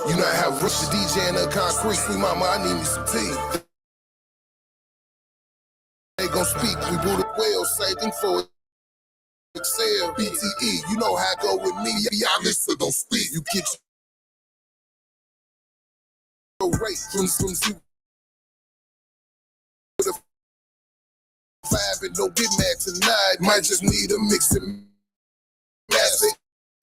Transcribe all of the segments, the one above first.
You know how Rich the DJ in the concrete. Sweet mama, I need me some tea. They gon' speak. We blew the whale, saving for Excel, BTE. You know how I go with me. Yeah, I listen, don't speak. You get your rate from you. Five and don't get mad tonight. Might just need a mix and match.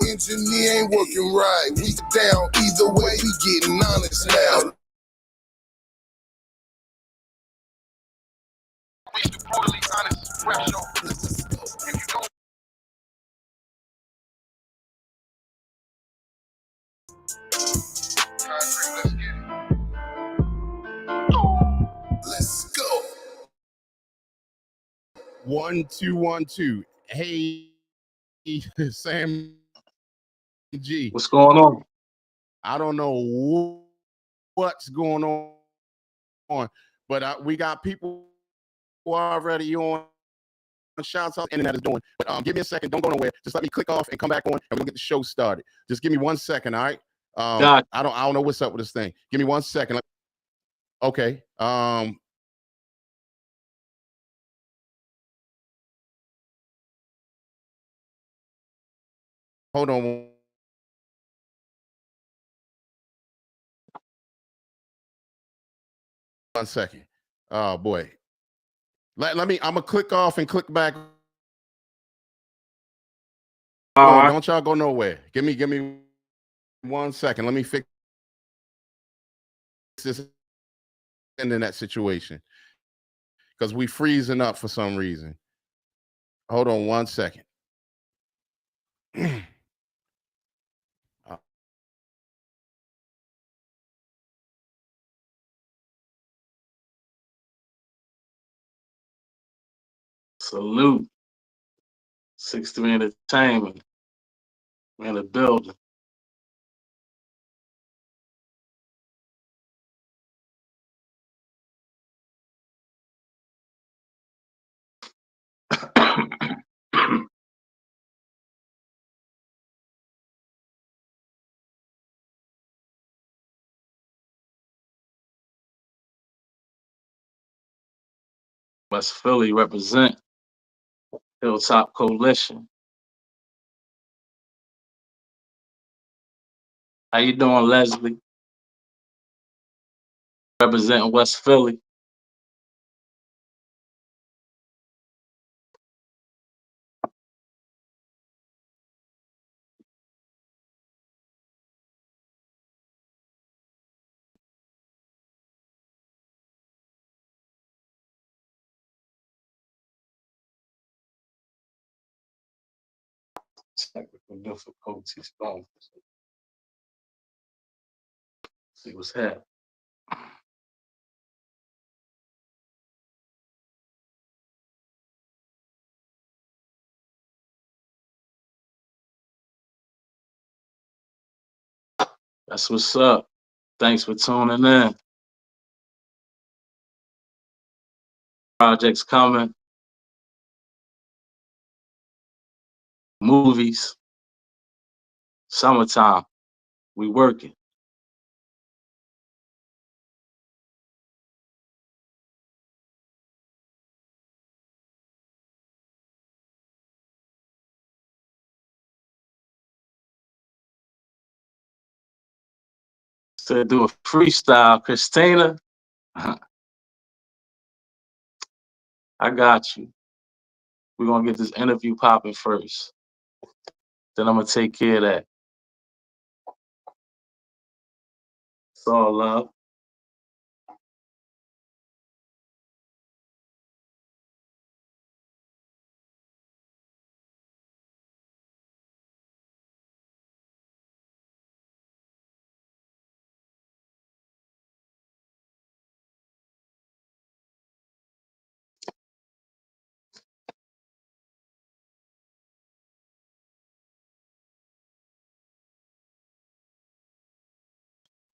Engineer ain't working right. We down either way. We getting honest now. Brutally honest rap show. If you don't concrete, let's get it. Let's go. 1 2 1 2. Hey, Sam G. What's going on? I don't know what's going on, but we got people already on. Shouts out, internet is doing. But give me a second. Don't go nowhere. Just let me click off and come back on, and we're gonna get the show started. Just give me 1 second, all right? I don't know what's up with this thing. Give me 1 second. Okay. Hold on 1 second. Oh boy. Let me. I'm gonna click off and click back. Don't y'all go nowhere. Give me 1 second. Let me fix this internet situation because we freezing up for some reason. Hold on 1 second. Salute. 63 Entertainment. We're in the building. West Philly represent Hilltop Coalition. How you doing, Leslie? Representing West Philly. Technical difficulties. See what's happening. That's what's up. Thanks for tuning in. Projects coming. Movies. Summertime. We working. To do a freestyle, Christina. I got you. We're gonna get this interview popping first. Then I'm gonna take care of that. It's all love.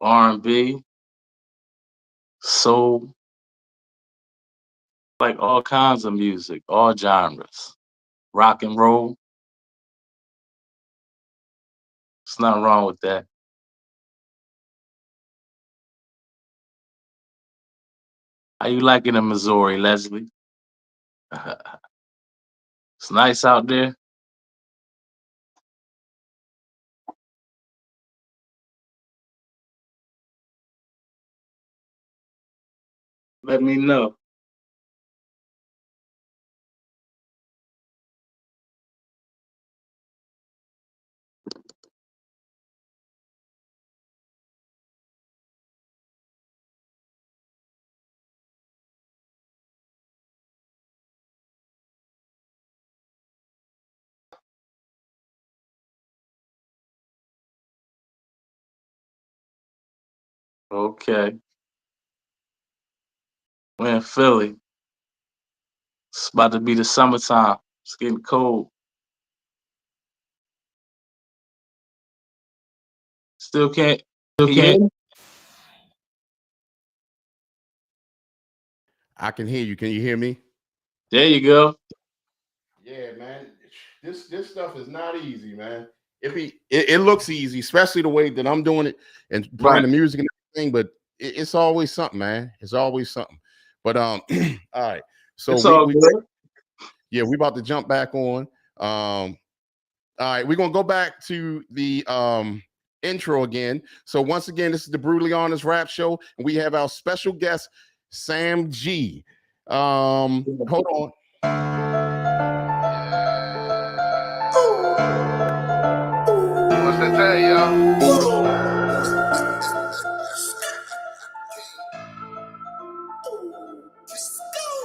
R&B, soul, like all kinds of music, all genres. Rock and roll. There's nothing wrong with that. How you liking in Missouri, Leslie? It's nice out there. Let me know. Okay. We're in Philly. It's about to be the summertime. It's getting cold. Still can't. Can you hear me? I can hear you. Can you hear me? There you go. Yeah, man. This stuff is not easy, man. It looks easy, especially the way that I'm doing it and playing Right. the music and everything, but it's always something, man. It's always something. But all right. So It's all we good. yeah, we about to jump back on. All right, we're gonna go back to the intro again. So once again, this is the Brutally Honest Rap Show, and we have our special guest, Sam G. Hold on. What's that tell y'all?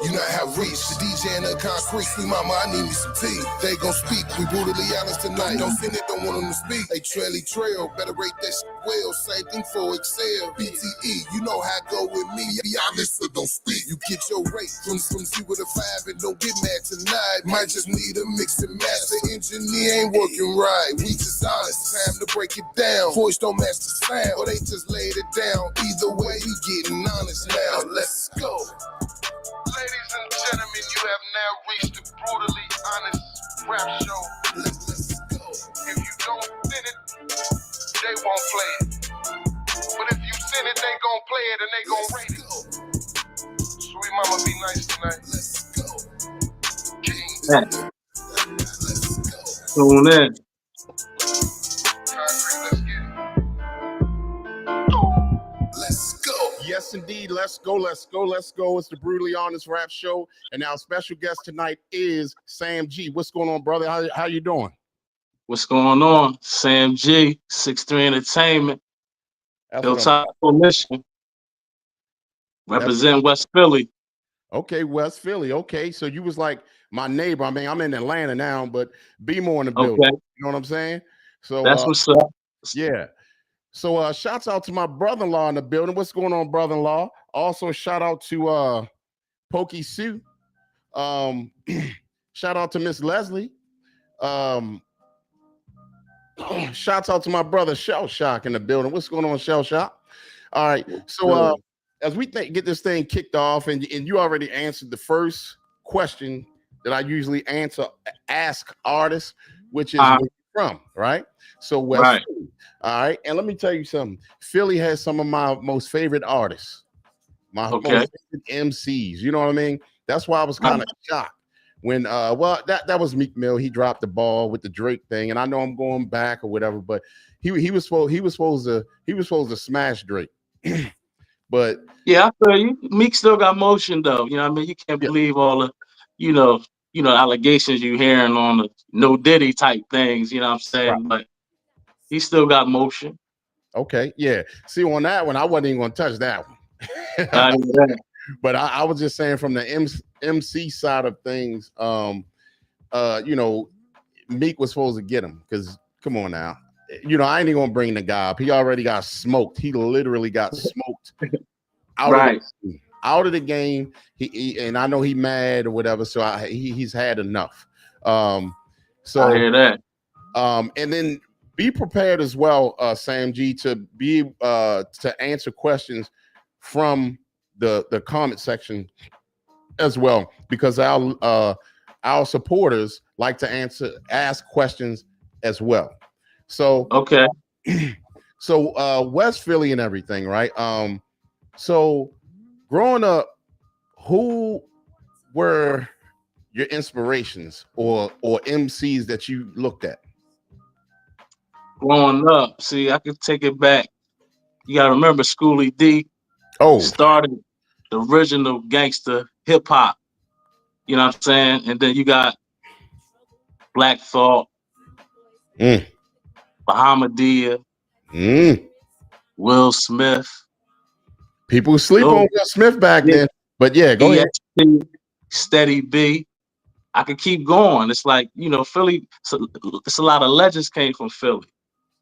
You know how reach the DJ in the concrete. Sweet mama, I need me some tea. They gon' speak. We brutally honest tonight. Don't send it, don't want them to speak. They trail. Better rate that shit well. Same thing for Excel. BTE, you know how I go with me. Be honest, but don't speak. You get your rate from 0 to 5 and don't get mad tonight. Might just need a mix and match. The engineer ain't working right. We just honest. Time to break it down. Voice don't match the sound, or they just laid it down. Either way, we getting honest now. Let's go. Ladies and gentlemen, you have now reached the Brutally Honest Rap Show. Let's go. If you don't send it, they won't play it. But if you send it, they gon' play it and they gon' rate it. Sweet mama, be nice tonight. Let's go. Kings. Let's go. Tune in. Concrete, let's get it. Let's go. Yes, indeed. Let's go. It's the Brutally Honest Rap Show, and our special guest tonight is Sam G. What's going on, brother? How you doing? What's going on? Sam G, 6'3 Entertainment, That's what I'm- Hilltop Mission. Represent West Philly. Okay, West Philly. Okay, so you was like my neighbor. I mean, I'm in Atlanta now, but be more in the building. Okay. You know what I'm saying? So That's what's up. yeah. So shouts out to my brother-in-law in the building. What's going on, brother-in-law? Also, shout out to Pokey Sue. Shout out to Miss Leslie. Shouts out to my brother Shell Shock in the building. What's going on, Shell Shock? All right. So as we get this thing kicked off, and you already answered the first question that I usually ask artists, which is where you're from, right? So West Philly. All right. And let me tell you something. Philly has some of my most favorite artists, my most favorite MCs. You know what I mean? That's why I was kind of shocked when that was Meek Mill. He dropped the ball with the Drake thing, and I know I'm going back or whatever, but he was supposed to smash Drake. But yeah, I feel you. Meek still got motion though. You know what I mean? You can't believe all the, you know, allegations you hearing on the No Diddy type things, you know what I'm saying? Right. But he still got motion. Okay, yeah. See, on that one, I wasn't even gonna touch that one. But I was just saying from the MC side of things, you know, Meek was supposed to get him because come on now. You know, I ain't even gonna bring the guy up. He already got smoked. He literally got smoked out of the game. He and I know he mad or whatever. So he's had enough. So I hear that. And then be prepared as well, Sam G, to be to answer questions from the comment section as well, because our supporters like to ask questions as well. So okay. So West Philly and everything, right? So growing up who were your inspirations or MCs that you looked at? Growing up, see, I could take it back. You gotta remember Schoolie D Oh, started the original gangster hip hop. You know what I'm saying? And then you got Black Thought, mm, Bahamadia, mm. Will Smith. People sleep Those, on Will Smith back yeah, then. But yeah, go ahead. ESP, Steady B. I could keep going. It's like, Philly, it's a lot of legends came from Philly.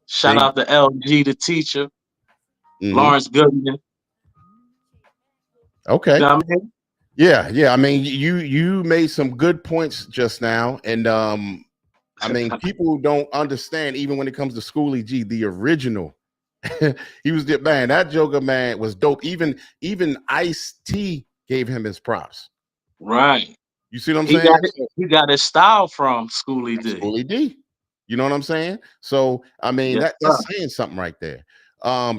Shout Big. out to LG, the teacher, Mhm. Lawrence Goodman. Okay. You know what I mean? Yeah. I mean, you made some good points just now, and I mean, people don't understand even when it comes to Schoolie G, the original. He was the man. That Joker man was dope. Even Ice-T gave him his props. Right. You see what I'm He saying? got his style from Schoolie D. Schoolie D. You know what I'm saying? So I mean, Yes, that's saying something right there.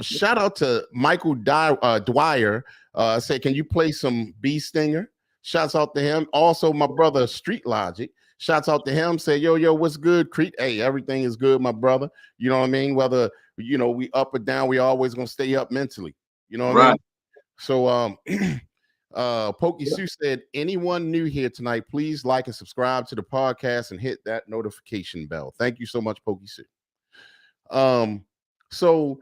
Shout out to Michael Dwyer. Say, can you play some B Stinger? Shouts out to him. Also, my brother Street Logic. Shouts out to him. Say, yo, what's good, Crete? Hey, everything is good, my brother. You know what I mean? Whether we up or down, we always gonna stay up mentally. You know what I mean? So Pokey Sue said, anyone new here tonight, please like and subscribe to the podcast and hit that notification bell. Thank you so much, Pokey Sue. So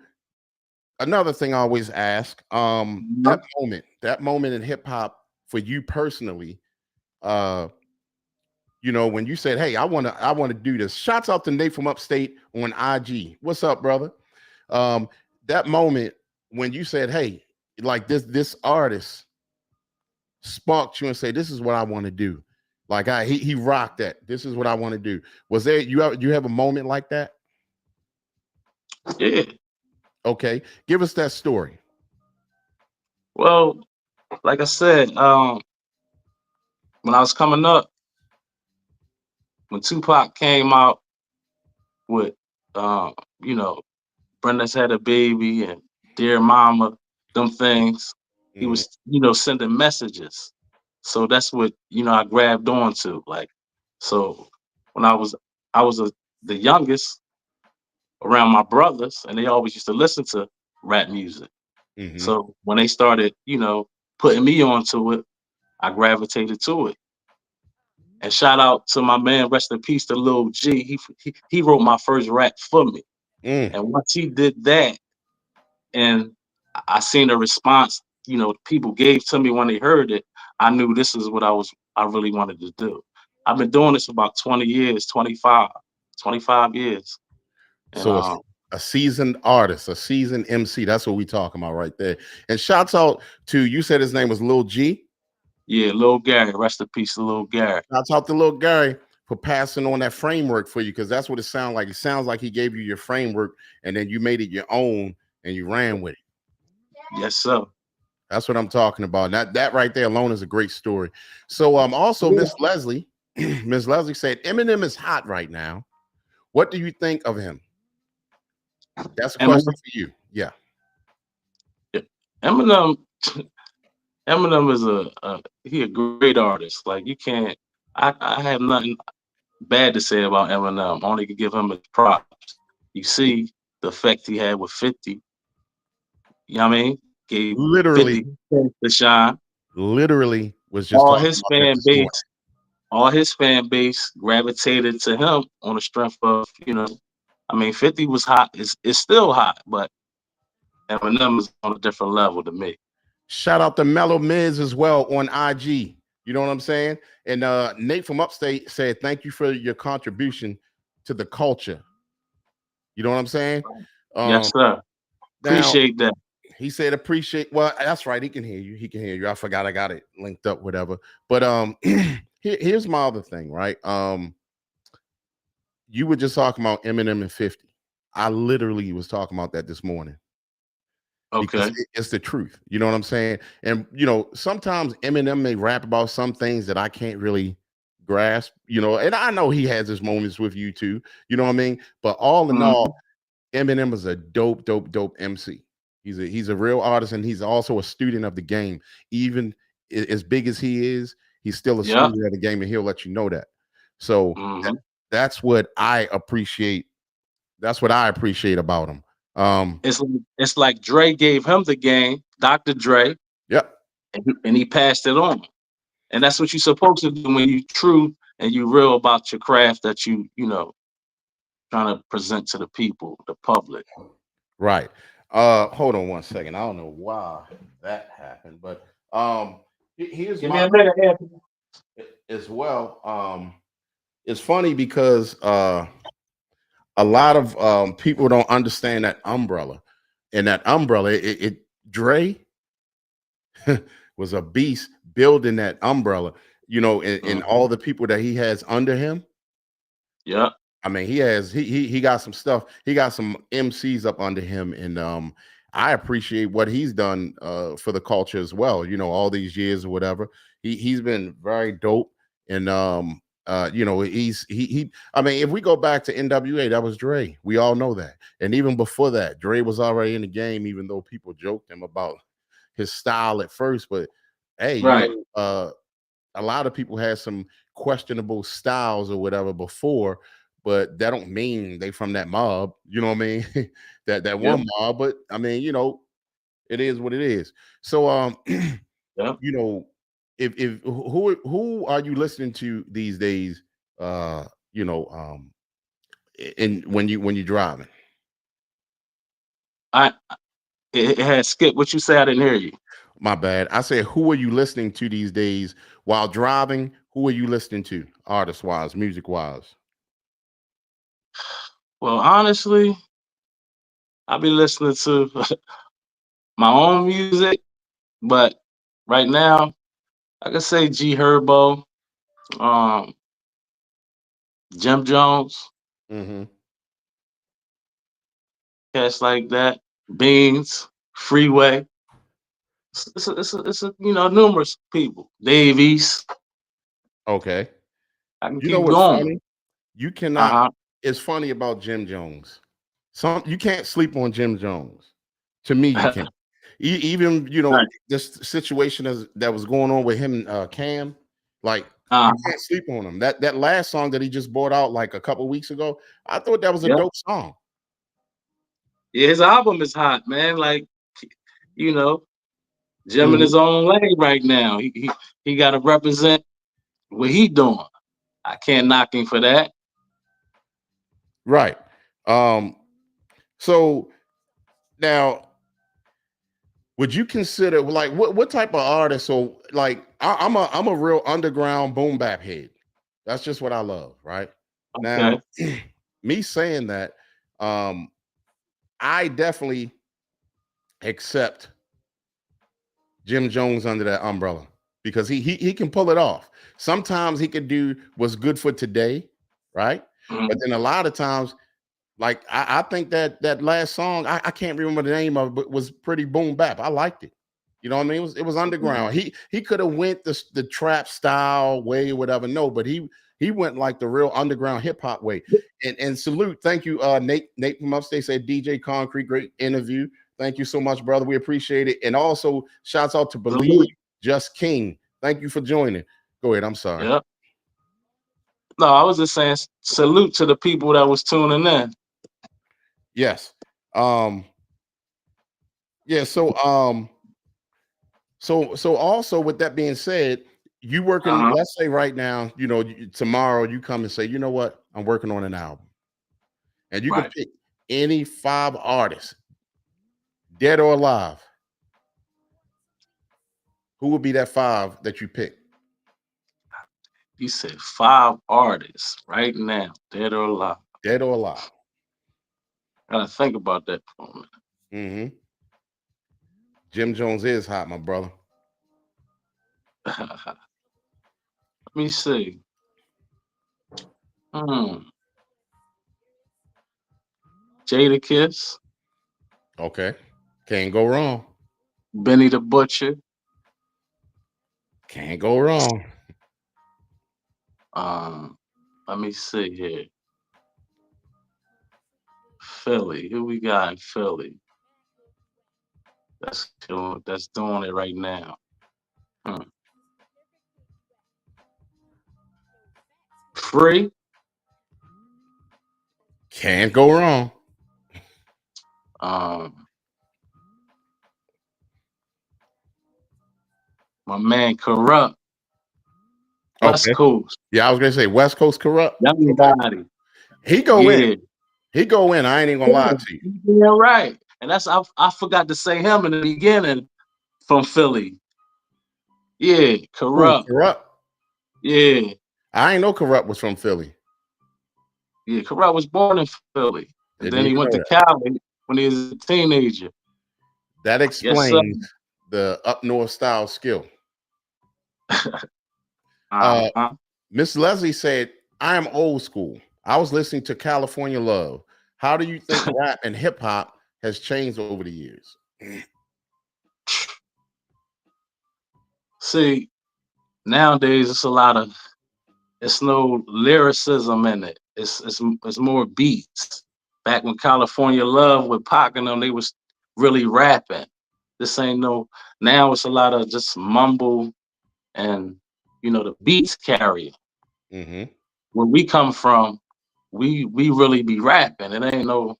another thing I always ask, that moment in hip hop for you personally, when you said, hey, I want to do this. Shouts out to Nate from Upstate on IG. What's up, brother? That moment when you said, hey, like this artist sparked you and say, this is what I want to do. Like he rocked that. This is what I want to do. Was there you have a moment like that? Yeah. Okay. Give us that story. Well, like I said, when I was coming up, when Tupac came out with Brenda's Had a Baby and Dear Mama, them things, he was, sending messages. So that's what, I grabbed onto. Like, so when I was the youngest around my brothers, and they always used to listen to rap music. Mm-hmm. So when they started, putting me onto it, I gravitated to it. And shout out to my man, rest in peace, to Lil G. He wrote my first rap for me. And once he did that, and I seen the response, people gave to me when they heard it, I knew this is what I really wanted to do. I've been doing this for about 20 years, 25 years. And, so a seasoned artist, a seasoned MC. That's what we talking about right there. And shouts out to, you said his name was Lil G? Yeah, Lil Gary. Rest in peace to Lil Gary. Shouts out to Lil Gary for passing on that framework for you, because that's what it sounds like. It sounds like he gave you your framework and then you made it your own and you ran with it. Yes, sir. That's what I'm talking about. That right there alone is a great story. So also Miss Leslie, Miss Leslie said Eminem is hot right now. What do you think of him? That's a question for you. Yeah. Eminem is a great artist. Like, you can't, I have nothing bad to say about Eminem. I only could give him his props. You see the effect he had with 50. You know what I mean? Gave Literally 50 the shine. Literally was just all his fan base gravitated to him on the strength of, 50 was hot. It's still hot, but Eminem is on a different level to me. Shout out to Mellow Miz as well on IG. You know what I'm saying? And Nate from Upstate said, thank you for your contribution to the culture. You know what I'm saying? Yes, sir. Appreciate that. He said appreciate. Well, that's right. He can hear you. He can hear you. I forgot I got it linked up, whatever. But here's my other thing, right? You were just talking about Eminem and 50. I literally was talking about that this morning. Okay. It's the truth. You know what I'm saying? And, sometimes Eminem may rap about some things that I can't really grasp, and I know he has his moments with you too. You know what I mean? But all in all, Eminem is a dope MC. He's a real artist, and he's also a student of the game, even as big as he is, he's still a Yeah. student of the game, and he'll let you know that. So Mhm. that's what I appreciate. That's what I appreciate about him. It's like Dre gave him the game, Dr. Dre, Yep. and he passed it on. And that's what you're supposed to do when you true and you real about your craft that you know trying to present to the people, the public. Right. Hold on one second. I don't know why that happened, but here's Give me my a minute, Anthony. as well. It's funny because a lot of people don't understand that umbrella, and that umbrella, Dre was a beast building that umbrella. You know, and all the people that he has under him. Yeah. I mean, he got some stuff. He got some MCs up under him, and I appreciate what he's done for the culture as well. You know, all these years or whatever. He's been very dope, and you know, he. I mean, if we go back to NWA, that was Dre. We all know that, and even before that, Dre was already in the game. Even though people joked him about his style at first, but hey, you Right. know, a lot of people had some questionable styles or whatever before, but that don't mean they from that mob. You know what I mean? that Yep. one mob, but I mean, you know, it is what it is. So Yep. you know, if who are you listening to these days? You know, in when you driving? I it had skipped what you said. I didn't hear you. My bad. I said, who are you listening to these days while driving? Who are you listening to, artist wise, music wise? Well, honestly, I'll be listening to my own music, but right now I can say G Herbo, um, Jim Jones, Mm-hmm. cats like that, Beans, Freeway. It's a you know numerous people. Dave East. Okay. I can You know keep what's going. funny? You cannot. Uh-huh. It's funny about Jim Jones. You can't sleep on Jim Jones. To me, you can't. Even you know Right. this situation that was going on with him and Cam. Like Uh, you can't sleep on him. That last song that he just brought out like a couple weeks ago, I thought that was a yeah. dope song. Yeah, his album is hot, man. Like, you know, Jim in Mhm. his own lane right now. He gotta represent what he doing. I can't knock him for that. Right. Um. So now, would you consider like what type of artist? So like I'm a real underground boom bap head. That's just what I love, right? Now, Okay. me saying that, um, I definitely accept Jim Jones under that umbrella because he can pull it off. Sometimes he can do what's good for today, right? But Mhm. then a lot of times, like I think that last song, I can't remember the name of it, but was pretty boom bap. I liked it. You know what I mean? It was underground. He could have went the trap style way, whatever. No, but he went like the real underground hip hop way. And salute, thank you, Nate from upstate said DJ Concrete, great interview. Thank you so much, brother. We appreciate it. And also, shouts out to Believe Salute. Just King. Thank you for joining. Go ahead. I'm sorry. Yeah. No, I was just saying salute to the people that was tuning in. Yes. Um. Yeah. So also with that being said, you working, Uh-huh. let's say right now, you know, tomorrow you come and say, you know what, I'm working on an album. And you could Right. pick any 5 artists, dead or alive. Who would be that 5 that you pick? You said 5 artists right now, dead or alive. Dead or alive. Gotta think about that for a minute. Hmm. Jim Jones is hot, my brother. Let me see. Hmm. Jada Kiss, Okay. Can't go wrong. Benny the Butcher, Can't go wrong. um, let me see here. Philly. Who we got in Philly? That's doing it right now. Hmm. Free. Can't go wrong. My man Corrupt. West Coast. Yeah, I was gonna say West Coast Corrupt. Young Body. He go in. He go in. I ain't even gonna lie to you. Yeah, right. And that's I forgot to say him in the beginning from Philly. Yeah, Corrupt. Corrupt. Yeah. I ain't know Corrupt was from Philly. Yeah, Corrupt was born in Philly. And then he went to Cali when he was a teenager. That explains the up north style skill. Miss Leslie said, I am old school. I was listening to California Love. How do you think rap and hip hop has changed over the years? See, nowadays it's no lyricism in it. It's more beats. Back when California Love with Pac and them, they was really rapping. This ain't no. Now it's a lot of just mumble, and the beats carry. Mm-hmm. Where we come from, we really be rapping. It ain't no,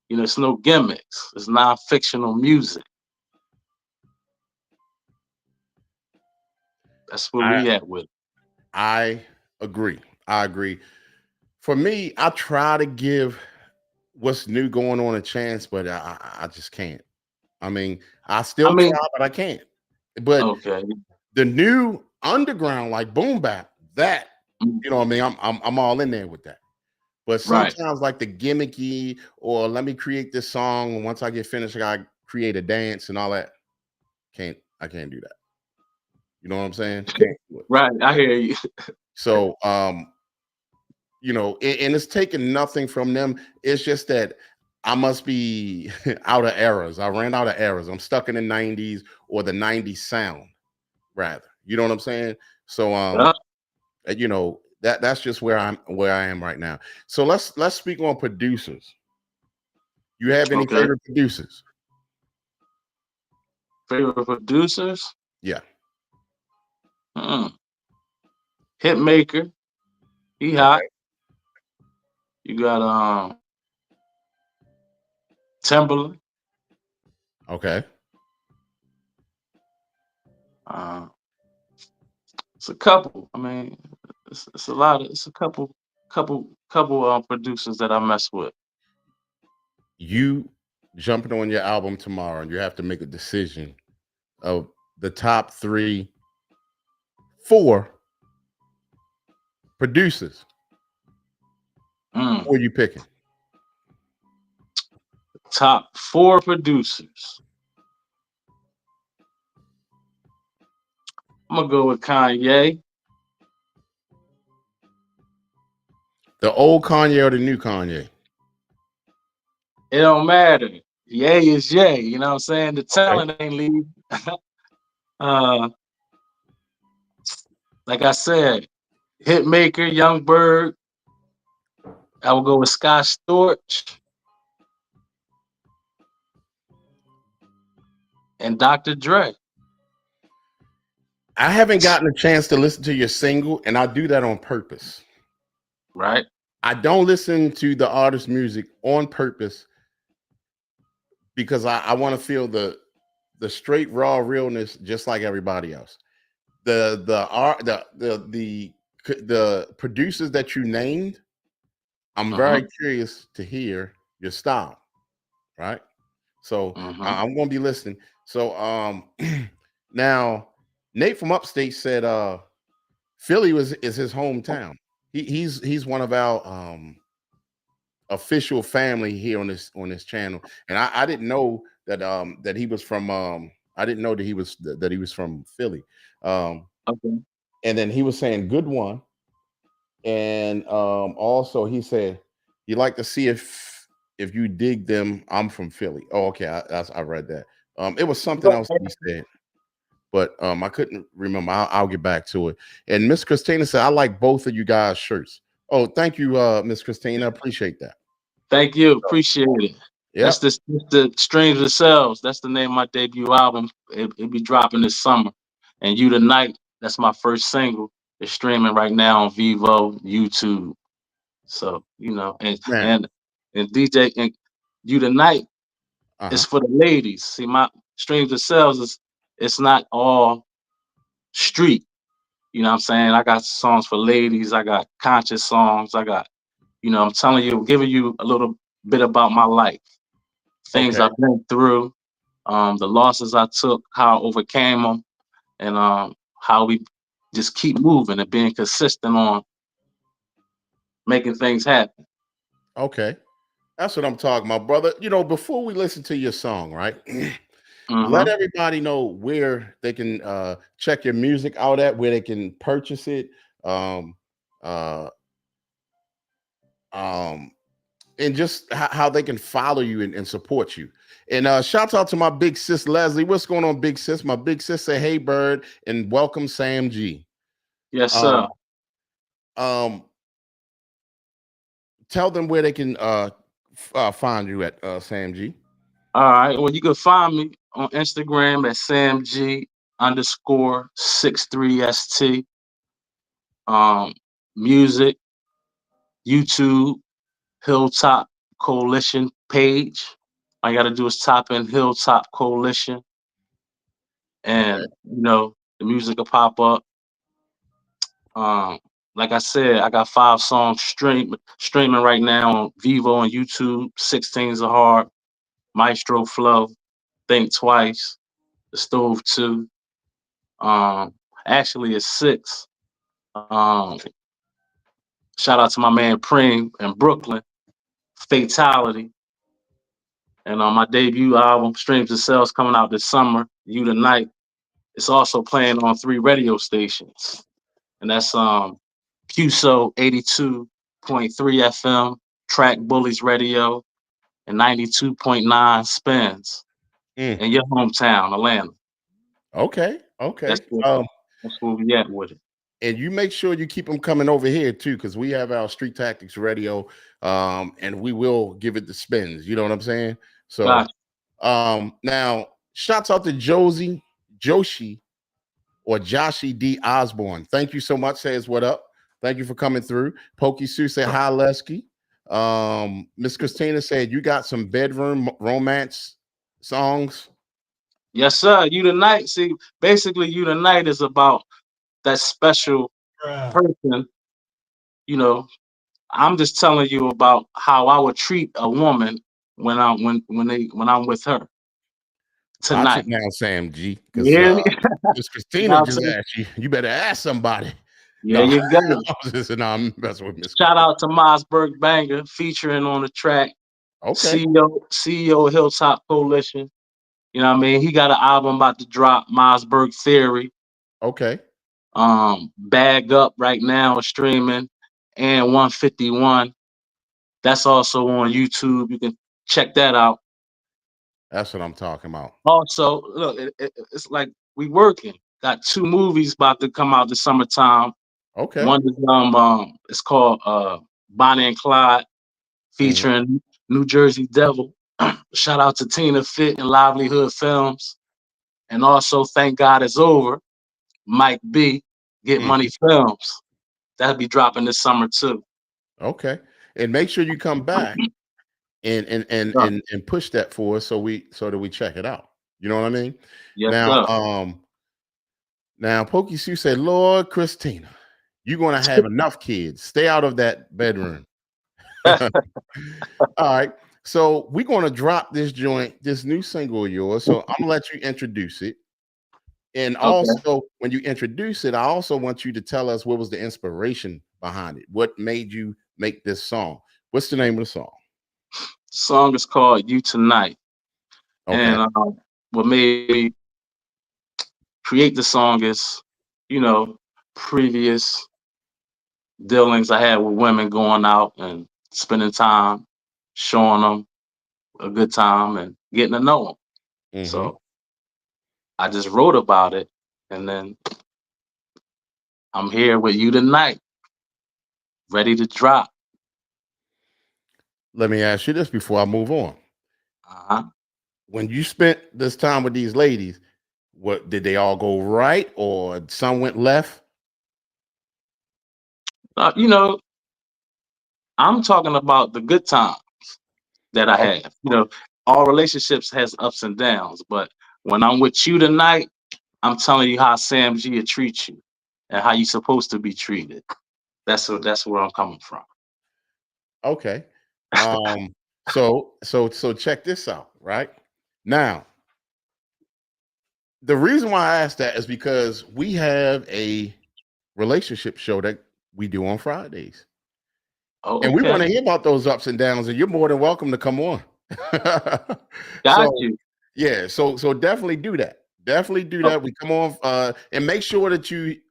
it's no gimmicks. It's non-fictional music. That's where we at with it. I agree. For me, I try to give what's new going on a chance, but I just can't. I mean, I try, but I can't. But the new underground, like boom bap, that you know what I mean. I'm all in there with that. But sometimes like the gimmicky, or let me create this song, and once I get finished, I gotta create a dance and all that. I can't do that. You know what I'm saying? Right, I hear you. So and it's taking nothing from them. It's just that I must be out of eras. I ran out of eras. I'm stuck in the 90s, or the 90s sound, rather. You know what I'm saying? So that's just where I am right now. So let's speak on producers. You have any favorite producers? Favorite producers? Yeah. Hitmaker. He hot. You got Timberland. Okay. It's a couple. I mean, it's a lot. It's a couple producers that I mess with. You jumping on your album tomorrow, and you have to make a decision of the top 3, 4 producers. Who are you picking? Top 4 producers. I'm gonna go with Kanye. The old Kanye or the new Kanye? It don't matter. Ye is Ye. You know what I'm saying? The talent ain't leave. Like I said, Hitmaker, Young Bird. I will go with Scott Storch and Dr. Dre. I haven't gotten a chance to listen to your single, and I do that on purpose. Right. I don't listen to the artist's music on purpose because I want to feel the straight raw realness, just like everybody else. The producers that you named, I'm very curious to hear your style, right? So I'm going to be listening. So now Nate from Upstate said Philly is his hometown. He's one of our official family here on this channel, and I didn't know that that he was from I didn't know that he was from Philly. And then he was saying good one, and also he said he'd like to see if you dig them. I'm from Philly. Oh, okay, I read that. It was something else he said, but I couldn't remember. I'll get back to it. And Miss Christina said, I like both of you guys' shirts. Oh, thank you, Miss Christina. Appreciate that. Thank you. Appreciate it. Yeah. That's the Stranger Selves. That's the name of my debut album. It'll be dropping this summer. And You the Night, that's my first single. It's streaming right now on Vivo, YouTube. So, you know, Man. and DJ and You Tonight is for the ladies. See, my Streams and Sales it's not all street. You know what I'm saying? I got songs for ladies, I got conscious songs, I got, you know, I'm telling you, giving you a little bit about my life, things I've been through, the losses I took, how I overcame them, and how we just keep moving and being consistent on making things happen. Okay. That's what I'm talking about, brother. You know, before we listen to your song, right? Let everybody know where they can check your music out at, where they can purchase it, and just how they can follow you and support you. And shouts out to my big sis Leslie. What's going on, big sis? My big sis say, "Hey, Bird," and welcome Sam G. Yes, sir. Tell them where they can find you at, Sam G. All right. Well, you can find me on Instagram at SamG_63ST. Music, YouTube, Hilltop Coalition page. All you got to do is type in Hilltop Coalition, and you know the music will pop up. Like I said, I got 5 songs streaming right now on Vivo and YouTube. 16's a Heart, Maestro Flow, Think Twice, The Stove 2. Actually it's 6. Shout out to my man Preem in Brooklyn, Fatality. And on my debut album, Streams and Sales, coming out this summer, You Tonight. It's also playing on 3 radio stations. And that's QSO 82.3 FM, Track Bullies Radio, and 92.9 Spins in your hometown, Atlanta. Okay. That's where we at with it. And you make sure you keep them coming over here too, because we have our Street Tactics Radio, and we will give it the spins. You know what I'm saying? So, now shouts out to Joshi, or Joshi D. Osborne. Thank you so much. Says what up. Thank you for coming through. Pokey Sue said hi, Lesky. Miss Christina said you got some bedroom romance songs. Yes, sir. You Tonight. See, basically, You Tonight is about that special person. You know, I'm just telling you about how I would treat a woman when I'm with her tonight. Watch it now, Sam G. Yeah. Miss Christina just asked you. You better ask somebody. Yeah, you go. I'm messing with Miss. Shout out to Mossberg Banger featuring on the track. Okay. CEO Hilltop Coalition. You know what I mean? He got an album about to drop, Mossberg Theory. Okay. Bag Up right now is streaming, and 151. That's also on YouTube. You can check that out. That's what I'm talking about. Also, look, it's like we working. Got 2 movies about to come out this summertime. Okay. One is it's called Bonnie and Clyde, featuring New Jersey Devil. Shout out to Tina Fit and Livelihood Films. And also Thank God It's Over, Mike B, Get Money Films. That'll be dropping this summer too. Okay. And make sure you come back and push that for us so that we check it out. You know what I mean? Yes, now, sir. Now Pokey Sue said, Lord Christina, you're gonna have enough kids. Stay out of that bedroom. All right. So we're gonna drop this joint, this new single of yours. So I'm gonna let you introduce it. And also, when you introduce it, I also want you to tell us what was the inspiration behind it. What made you make this song? What's the name of the song? The song is called You Tonight. Okay. And what made me create the song is, you know, previous dealings I had with women, going out and spending time, showing them a good time and getting to know them. So I just wrote about it, and then I'm here with You Tonight, ready to drop. Let me ask you this before I move on. When you spent this time with these ladies, what did they all go right or some went left? You know, I'm talking about the good times that I Okay. have. You know, all relationships has ups and downs, but when I'm with you tonight, I'm telling you how Sam G will treat you and how you supposed to be treated. That's where I'm coming from. Okay. So check this out, right? Now, the reason why I asked that is because we have a relationship show that we do on Fridays. Oh, And we want to okay. hear about those ups and downs, and you're more than welcome to come on. Got So you. yeah, so definitely do that. Definitely do that. Okay. We come on and make sure that you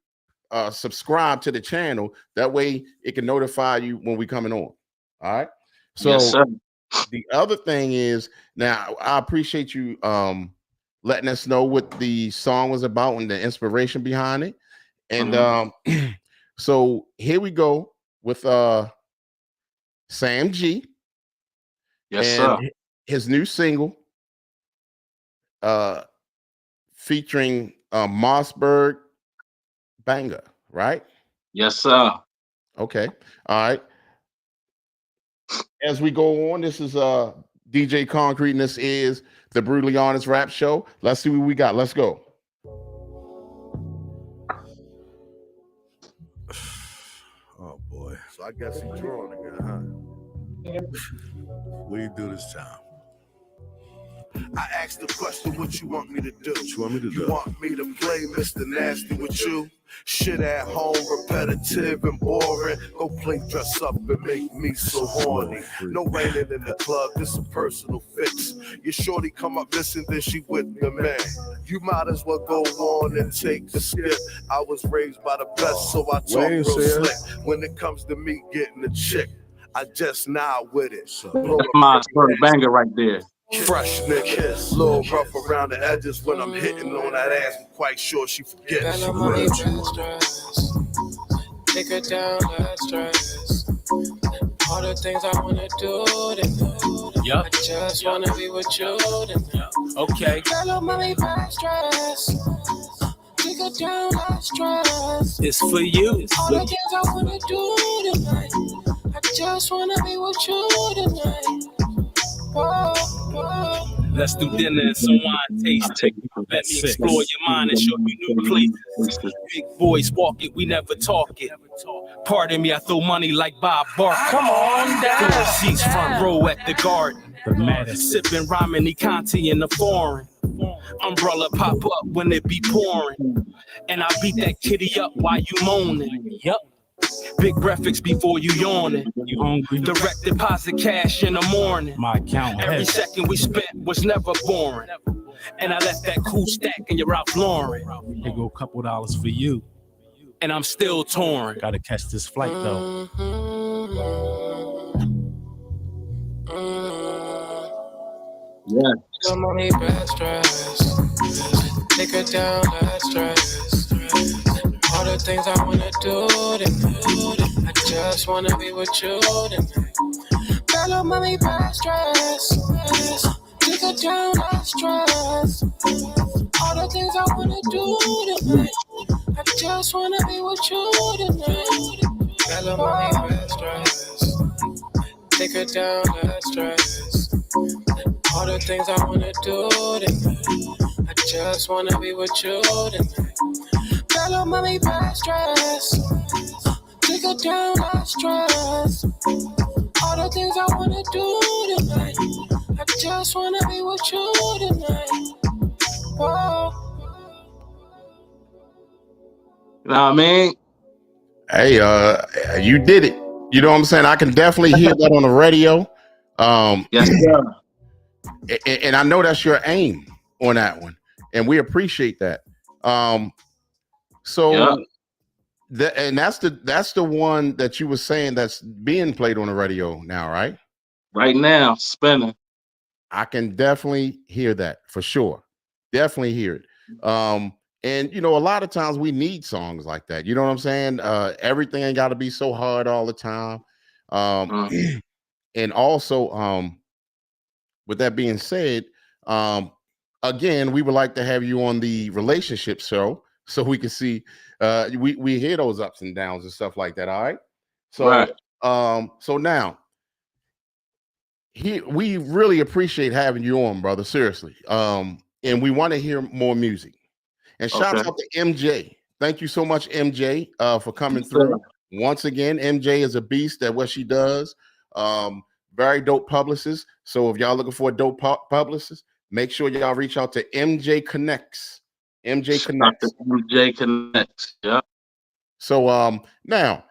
subscribe to the channel. That way it can notify you when we coming on. All right. Yes, So sir. the other thing is, now I appreciate you letting us know what the song was about and the inspiration behind it. And Mhm. so here we go with Sam G Yes, and sir. his new single uh featuring Mossberg Banger, right? Yes, sir. Okay. All right. As we go on, this is DJ Concrete, and this is the Brutally Honest Rap Show. Let's see what we got. Let's go. Oh boy. So I guess he drawing again, huh? What do you do this time? I asked the question, what you want me to do? What you want me to You do? want me to play Mr. Nasty with you? Shit at home, repetitive and boring. Go play dress up and make me so horny. No raining in the club, this a personal fix. Your shorty come up missing, then she with the man. You might as well go on and take the skip. I was raised by the best, so I talk Wayne real said- slick. When it comes to me getting a chick, I just nod with it. Blow That's a my pretty first banger right there. fresh nigga, little rough around the edges when I'm hitting on that ass. I'm quite sure she forgets. Got no money, stress. Take her down, that stress. All the things I wanna do tonight. Yup. I just wanna be with you tonight. Okay. Got no money, stress. Take her down, that stress. It's for you. All the things I wanna do tonight. I just wanna be with you tonight. Whoa, whoa. Let's do dinner and some wine tasting. Let me explore your mind and show you new places. Big boys walk it, we never talk it. Pardon me, I throw money like Bob Barker. Come on down. Floor seats, front row at the garden. Sipping ramen, Conti in the foreign. Umbrella pop up when it be pouring. And I beat that kitty up while you moaning. Yep. Big breakfast before you yawning. You hungry? Direct deposit cash in the morning. My account. Every second we spent was never boring. And I left that cool stack in your Ralph Lauren. Here go a couple dollars for you. And I'm still torn. Gotta catch this flight though. Yeah. Got money, bad stress. Take her down, that stress. All the things I wanna do tonight. I just wanna be with you tonight. Got no money, bad stress. Take her down, that stress. All the things I wanna do tonight. I just wanna be with you tonight. Got no money, bad stress. Take her down, that stress. All the things I wanna do tonight. I just wanna be with you tonight. Got no money, bad stress. Take her down, that stress. All the things I wanna do tonight. I just wanna be with you tonight. Whoa. You know what I mean? Hey, you did it. You know what I'm saying? I can definitely hear that on the radio. Yes, sir. And I know that's your aim on that one, and we appreciate that. So Yeah. that's the one that you were saying that's being played on the radio now, right? Right now, spinning. I can definitely hear that for sure. Definitely hear it. And you know, a lot of times we need songs like that. You know what I'm saying? Everything ain't got to be so hard all the time. And also, with that being said, again, we would like to have you on the relationship show so we can see we hear those ups and downs and stuff like that. All right. So, Right. So now we really appreciate having you on, brother. Seriously. And we want to hear more music. And shouts Okay. out to MJ. Thank you so much, MJ, for coming through. Once again, MJ is a beast at what she does. Very dope publicist. So if y'all looking for a dope publicist, make sure y'all reach out to MJ Connects. MJ Connects. MJ Connects. Yeah. So now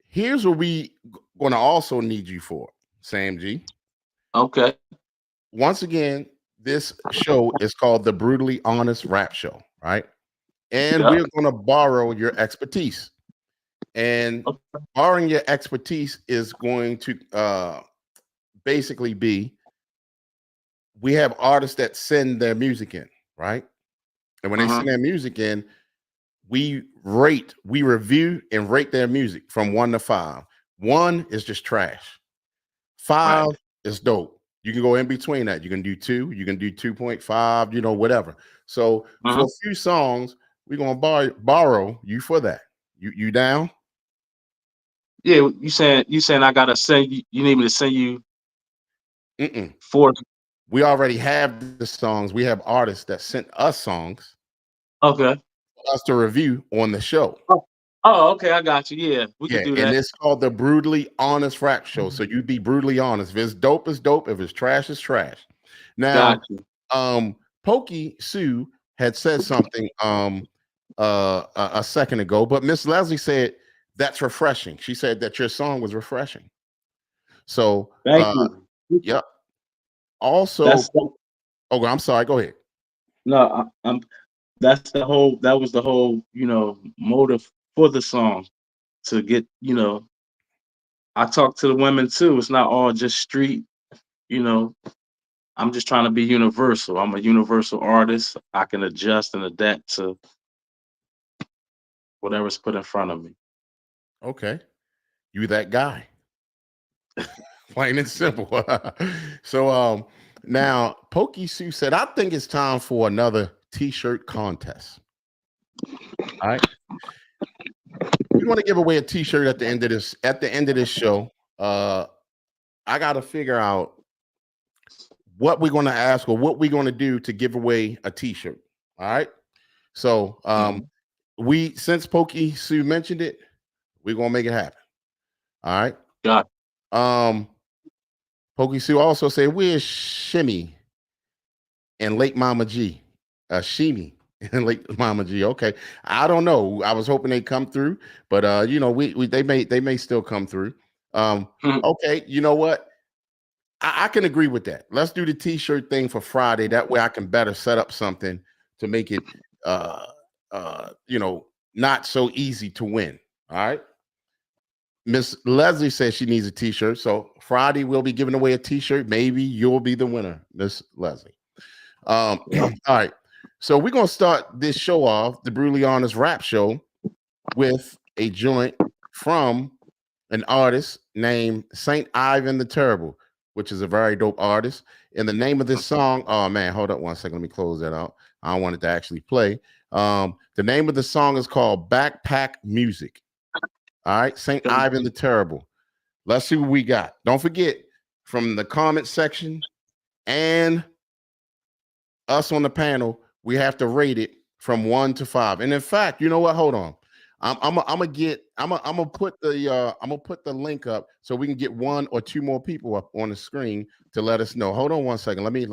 here's what we gonna also need you for, Sam G. Okay. Once again, this show is called the Brutally Honest Rap Show, right? And we're gonna borrow your expertise. And borrowing your expertise is going to basically be, we have artists that send their music in, right? And when they send their music in, we review and rate their music from 1 to 5. 1 is just trash. 5 is dope. You can go in between that. You can do 2, you can do 2.5, whatever. So for a few songs, we're gonna borrow you for that. You down? Yeah, you saying I gotta send you? You need me to send you? For we already have the songs. We have artists that sent us songs. Okay. For us to review on the show. Oh, okay, I got you. Yeah, we can do that. And it's called the Brutally Honest Rap Show. So you be brutally honest. If it's dope, it's dope. If it's trash, it's trash. Now, Pokey Sue had said something a second ago, but Miss Leslie said that's refreshing. She said that your song was refreshing. So thank you. Yep. Also, I'm sorry. Go ahead. No, that was the whole, motive for the song, to get, I talk to the women too. It's not all just street, I'm just trying to be universal. I'm a universal artist. I can adjust and adapt to whatever's put in front of me. Okay. You that guy. Plain and simple. So now Pokey Sue said, I think it's time for another t-shirt contest. All right. We want to give away a t-shirt at the end of this show. I gotta figure out what we're going to ask or what we're going to do to give away a t-shirt. All right. So since Pokey Sue mentioned it, we're gonna make it happen. All right. Got it. Pokey Sue also said, where's Shimmy and Late Mama G? Shimmy and Late Mama G. Okay. I don't know. I was hoping they'd come through, but they may still come through. Okay, you know what? I can agree with that. Let's do the t-shirt thing for Friday. That way I can better set up something to make it not so easy to win. All right. Miss Leslie says she needs a t-shirt. So Friday we'll be giving away a t-shirt. Maybe you'll be the winner, Miss Leslie. All right. So we're gonna start this show off, the Brutally Honest Rap Show, with a joint from an artist named Saint Ivan the Terrible, which is a very dope artist. And the name of this song, oh man, hold up one second. Let me close that out. I don't want it to actually play. The name of the song is called Backpack Music. All right, Saint Ivan the Terrible. Let's see what we got. Don't forget, from the comment section and us on the panel, we have to rate it from 1 to 5. And in fact, you know what? Hold on. I'm gonna put the link up so we can get 1 or 2 more people up on the screen to let us know. Hold on one second. Let me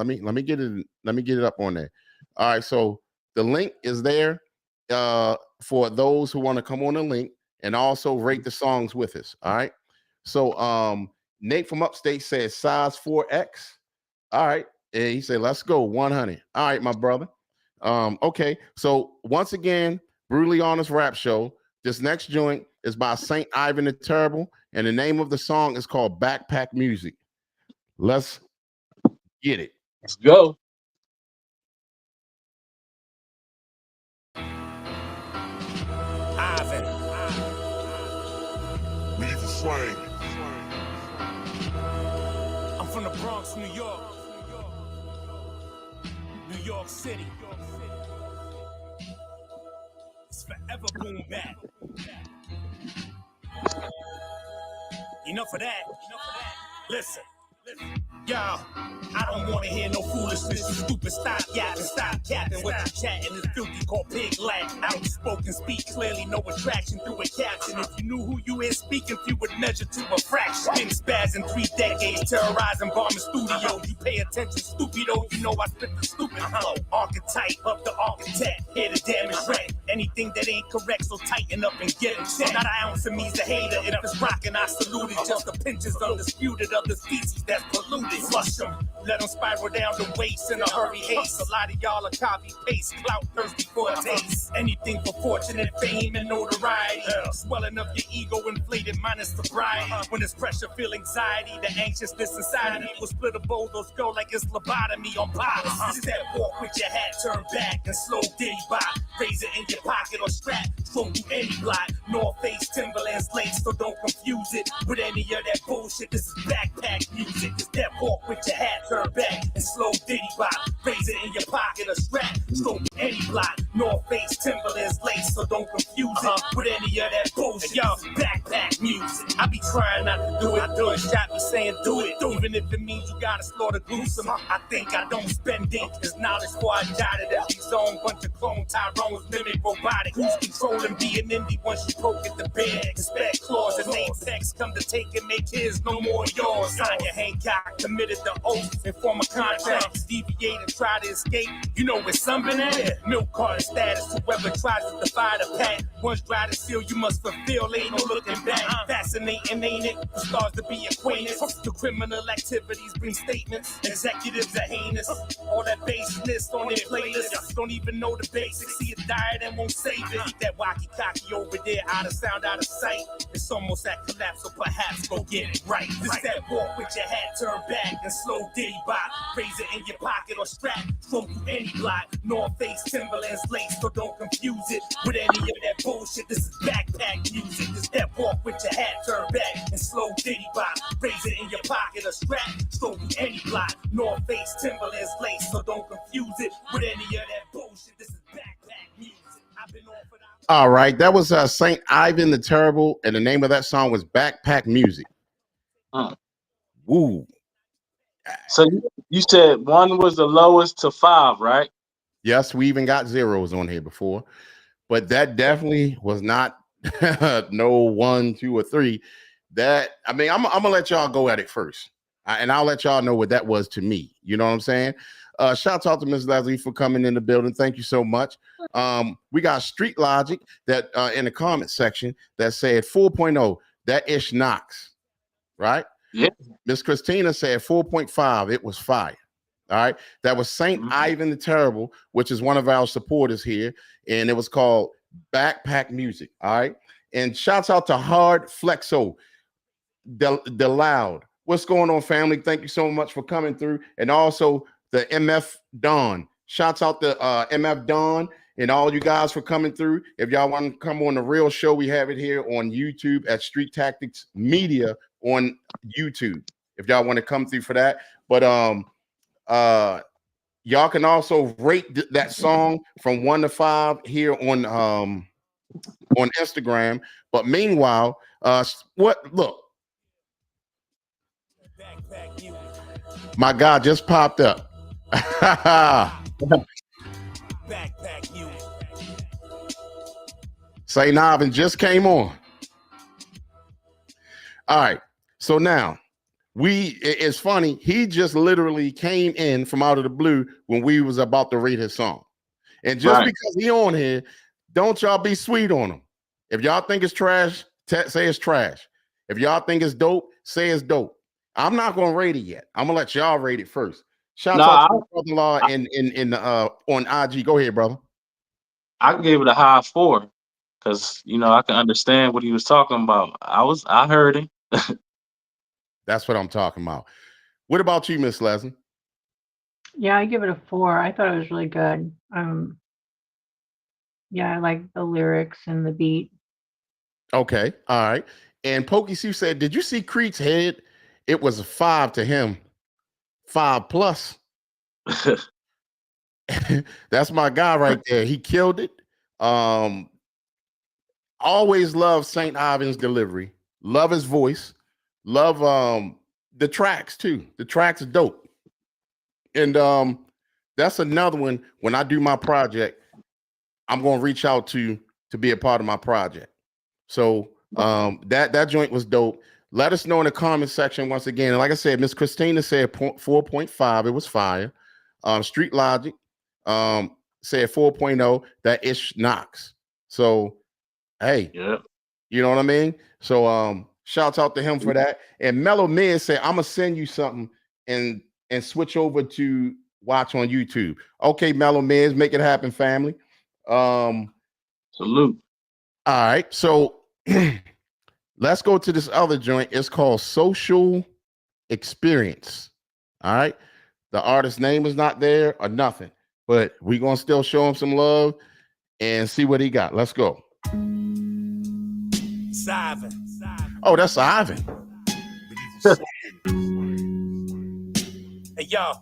get it up on there. All right, so the link is there for those who want to come on the link and also rate the songs with us. All right. So Nate from Upstate says size 4X. All right. And he said, let's go 100. All right, my brother. Okay. So once again, Brutally Honest Rap Show. This next joint is by Saint Ivan the Terrible, and the name of the song is called Backpack Music. Let's get it. Let's go. Ivan. Need the swing. I'm from the Bronx, New York. New York City. It's forever boom back. Enough of that. Listen. Yo, I don't want to hear no foolishness. You stupid, stop yapping, stop capping. What you chatting is filthy, called pig Latin. Outspoken, speak clearly, no attraction through a caption. If you knew who you is speaking, you would measure to a fraction. Been spazzing 3 decades, terrorizing bombing studios. You pay attention, stupido, you know I spit the stupid flow. Archetype of the architect, here to damage rent. Anything that ain't correct, so tighten up and get it checked. Not an ounce of me's a hater, if it's rockin', I salute it. Just the pinches undisputed of the species that's polluted. Flush them, let them spiral down the waist in a hurry haste. A lot of y'all are copy paste, clout thirsty for a taste. Anything for fortune and fame and notoriety. Swelling up your ego, inflated minus sobriety. When it's pressure, feel anxiety, the anxiousness inside of me will split a boulder skull like it's lobotomy on pop. Step walk with your hat turned back and slow diddy bop. Raise it in your pocket or strap, throw you any block. North Face, Timberlands, lace, so don't confuse it with any of that bullshit. This is backpack music. Step walk with your hat turned back and slow diddy bop. Raise it in your pocket or strap, throw you any block. North Face, Timberlands, lace, so don't confuse it with any of that bullshit. Yo, backpack music. I be trying not to do it. I do it, shot me saying do it. Even if it means you gotta slaughter gruesome. I think I don't spend ink. It's knowledge before I got it. Every zone, bunch of clone Tyrones, mimic robotic. Who's controlling being indie once you poke at the bed? Expect claws and name text come to take and make his no more yours. Sign your Hancock, committed the oath and form a contract. Deviate and try to escape. You know where something at it. Milk carton status. Whoever tries to defy the pact. Once dry to seal, you must fulfill. Ain't no looking back. Fascinating, ain't it? The stars to be acquainted. The criminal activities bring statements. Executives are heinous. All that baseless on their playlist. Don't even know the basics. See a diet and won't save it. Keep that walkie-talkie over there, out of sound, out of sight. It's almost at collapse, so perhaps go get it right. This that walk with your hat turned back and slow diddy bop. Raise it in your pocket or strap, throw you any block. North Face, Timberlands, lace, so don't confuse it with any of that bullshit. This is backpack music. This that walk with your hat turned back and slow diddy bop. Raise it in your pocket or strap, throw you any block. North Face, Timberlands, lace, so don't confuse it with any of that bullshit. This is backpack music. I've been on for that. All right, that was Saint Ivan the Terrible, and the name of that song was Backpack Music. Woo. So you said 1 was the lowest to 5, right? Yes, we even got zeros on here before, but that definitely was not no 1, 2, or 3. That, I mean, I'm gonna let y'all go at it first, and I'll let y'all know what that was to me. You know what I'm saying? Shout out to Ms. Leslie for coming in the building. Thank you so much. We got Street Logic that in the comment section that said 4.0. That ish knocks, right? Yeah. Miss Christina said 4.5. It was fire. All right. That was Saint Ivan the Terrible, which is one of our supporters here, and it was called Backpack Music. All right. And shouts out to Hard Flexo, the Loud. What's going on, family? Thank you so much for coming through, and also the MF Don. Shouts out to MF Don and all you guys for coming through. If y'all want to come on the real show, we have it here on YouTube at Street Tactics Media on YouTube. If y'all want to come through for that, but y'all can also rate that song from 1 to 5 here on Instagram. But meanwhile, look, my God just popped up. Saint Ivan just came on. All right, so now it's funny. He just literally came in from out of the blue when we was about to rate his song, and just because he on here, don't y'all be sweet on him. If y'all think it's trash, say it's trash. If y'all think it's dope, say it's dope. I'm not gonna rate it yet. I'm gonna let y'all rate it first. Shout out to my brother-in-law on IG. Go ahead, brother. I gave it a high 4 because I can understand what he was talking about. I heard him. That's what I'm talking about. What about you, Miss Leslie? Yeah, I give it a 4. I thought it was really good. Yeah, I like the lyrics and the beat. Okay, all right. And Pokey Sue said, "Did you see Creek's head? It was a 5 to him, 5+." That's my guy right there. He killed it. Always love Saint Ivan's delivery. Love his voice. Love the tracks too. The tracks are dope. And that's another one. When I do my project, I'm gonna reach out to be a part of my project. So that joint was dope. Let us know in the comment section once again. And like I said, Miss Christina said 4.5. It was fire. Street Logic said 4.0. That Ish Knox. So hey, Yeah. you know what I mean? So shouts out to him for that. And Mellow Miz said, I'm gonna send you something and switch over to watch on YouTube. Okay, Mellow Miz, make it happen, family. Salute. All right, so let's go to this other joint. It's called Social Experience. All right, the artist's name is not there or nothing, but we're gonna still show him some love and see what he got. Let's go. Ivan. Oh, that's Ivan. Hey yo.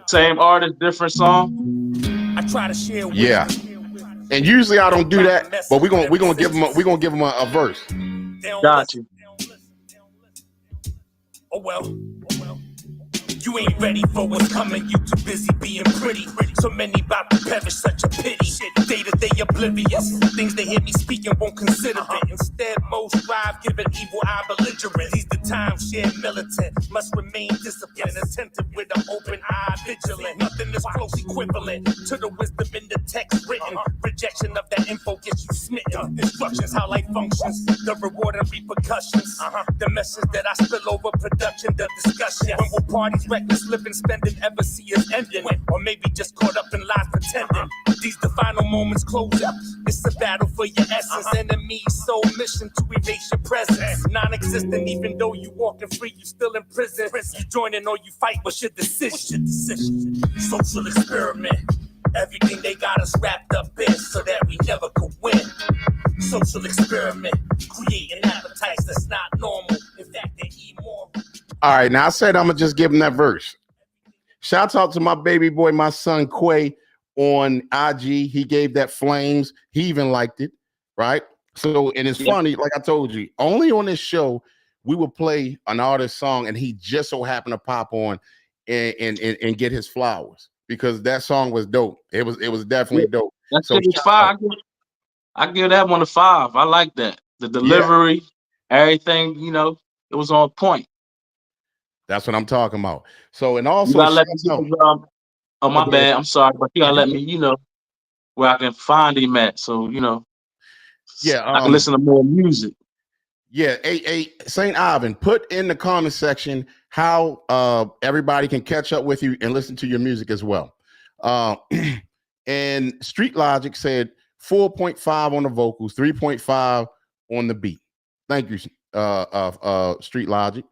Same artist, different song. I try to share. Yeah. And usually I don't do that, but we're gonna give him a verse. Got you. Oh well. You ain't ready for what's coming. You too busy being pretty. So many about to perish, such a pity. Day to day oblivious. Things they hear me speaking won't consider it. Instead, most strive, giving evil eye belligerent. These the times shared militant. Must remain disciplined, attentive with an open eye, vigilant. Nothing is close equivalent to the wisdom in the text written. Rejection of that info gets you smitten. Instructions, how life functions. The reward and repercussions. The message that I spill over production, the discussion. When will parties reckless living, spending ever see us ending? Or maybe just caught up in lies pretending. These the final moments close up. It's a battle for your essence. Enemy's sole mission to erase your presence. Non-existent, even though you walking free, you still in prison. You joining or you fight, what's your decision? Social experiment. Everything they got us wrapped up in so that we never could win. Social experiment. Creating appetites that's not normal. In fact, they're immoral. All right, now I said I'm gonna just give him that verse. Shouts out to my baby boy, my son Quay on IG. He gave that flames. He even liked it, right? So, and it's funny, like I told you, only on this show we will play an artist song, and he just so happened to pop on and get his flowers because that song was dope. It was definitely dope. That's so 5. I give that one a 5. I like that. The delivery, everything, you know, it was on point. That's what I'm talking about. So, and also, you gotta let me oh my bad, I'm sorry, but you gotta let me, you know, where I can find him at. So, you know, I can listen to more music. Yeah, St. Ivan, put in the comment section how everybody can catch up with you and listen to your music as well. And Street Logic said 4.5 on the vocals, 3.5 on the beat. Thank you, Street Logic.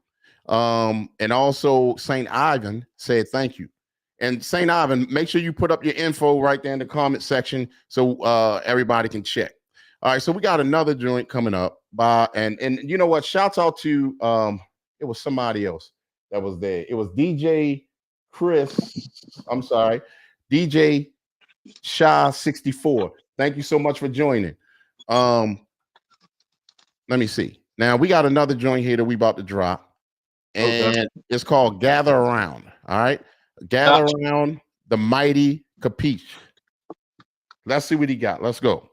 And also St. Ivan said thank you. And St. Ivan, make sure you put up your info right there in the comment section so everybody can check. All right, so we got another joint coming up by and you know what? Shouts out to it was somebody else that was there. It was DJ Chris. I'm sorry, DJ Sha 64. Thank you so much for joining. Let me see. Now we got another joint here that we about to drop. And it's called Gather Around. All right. Gather Around the Mighty Capiche. Let's see what he got. Let's go.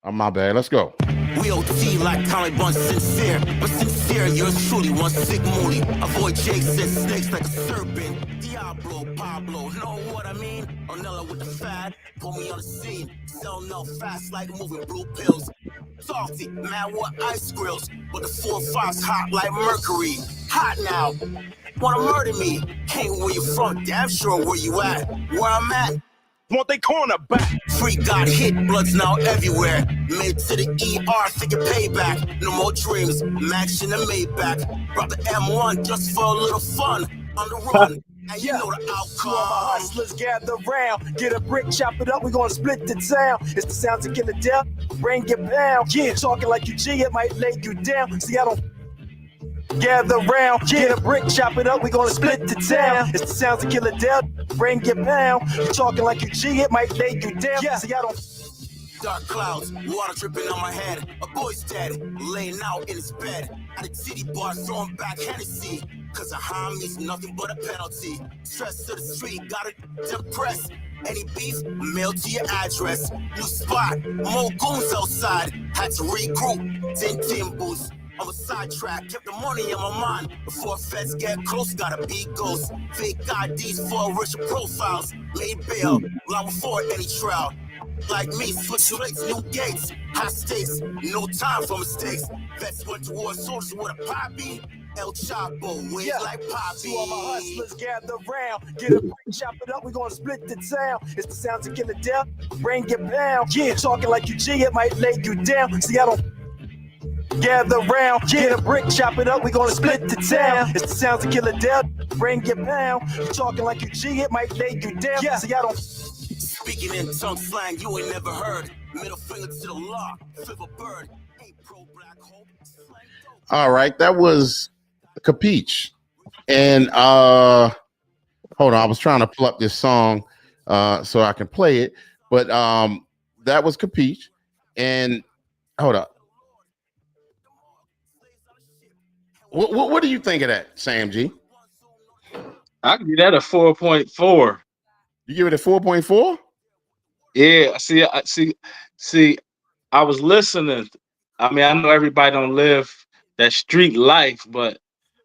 Oh, my bad. Let's go. We OT like Tommy Bun sincere, but sincere, yours truly one sick moody. Avoid jakes and snakes like a serpent. Diablo, Pablo, know what I mean? Ornella with the fad, put me on the scene. Sell no fast like moving blue pills. Salty, mad what ice grills, but the 4-5's hot like mercury. Hot now, wanna murder me? Ain't where you from, damn sure where you at. Where I'm at, want they corner back. Free got hit, blood's now everywhere. Made to the ER, figure payback. No more dreams, Max in the Maybach. Brought the M1 just for a little fun. On the run. And you know the outcome. All my hustlers gather round. Get a brick, chop it up, we gonna split the town. It's the sound to kill a death, bring it pound. Yeah, talking like you G, it might lay you down. See, I don't gather round. Get a brick, chop it up, we gonna split the town. It's the sound to kill a death, bring it pound. You talking like you G, it might lay you down. Yeah, see, I don't Dark clouds, water dripping on my head. A boy's dead, laying out in his bed. At a titty bar, throwing back Hennessy. Cause a homie's nothing but a penalty. Stress to the street, got it depressed. Any beef, mail to your address. New spot, more goons outside. Had to regroup, 10 timbos. I'm a sidetrack, kept the money in my mind. Before feds get close, gotta be ghost. Fake IDs for richer profiles. Made bail, long before any trial. Like me, switch rates, new gates. High stakes, no time for mistakes. Vets went to war, soldiers with a poppy. El Chapo, wave like Poppy. To all my hustlers, gather round. Get a break, chop it up, we gonna split the town. It's the sounds of Killer Death, bring it pound. Yeah, talking like you G, it might lay you down. See, I don't gather round. Get a brick, chop it up, we gonna split the town. It's the sounds of Killer Death, bring it pound. You talking like you G, it might lay you down. Yeah, see, I don't. Speaking in tongue slang you ain't never heard. Middle finger to the law, flip a bird. Ain't pro black hope. All right, that was Capiche. And hold on, I was trying to pull up this song so I can play it, but that was Capiche. And hold up. What do you think of that, Sam G? I give that a 4.4. You give it a 4.4? Yeah, see, I was listening. I mean, I know everybody don't live that street life, but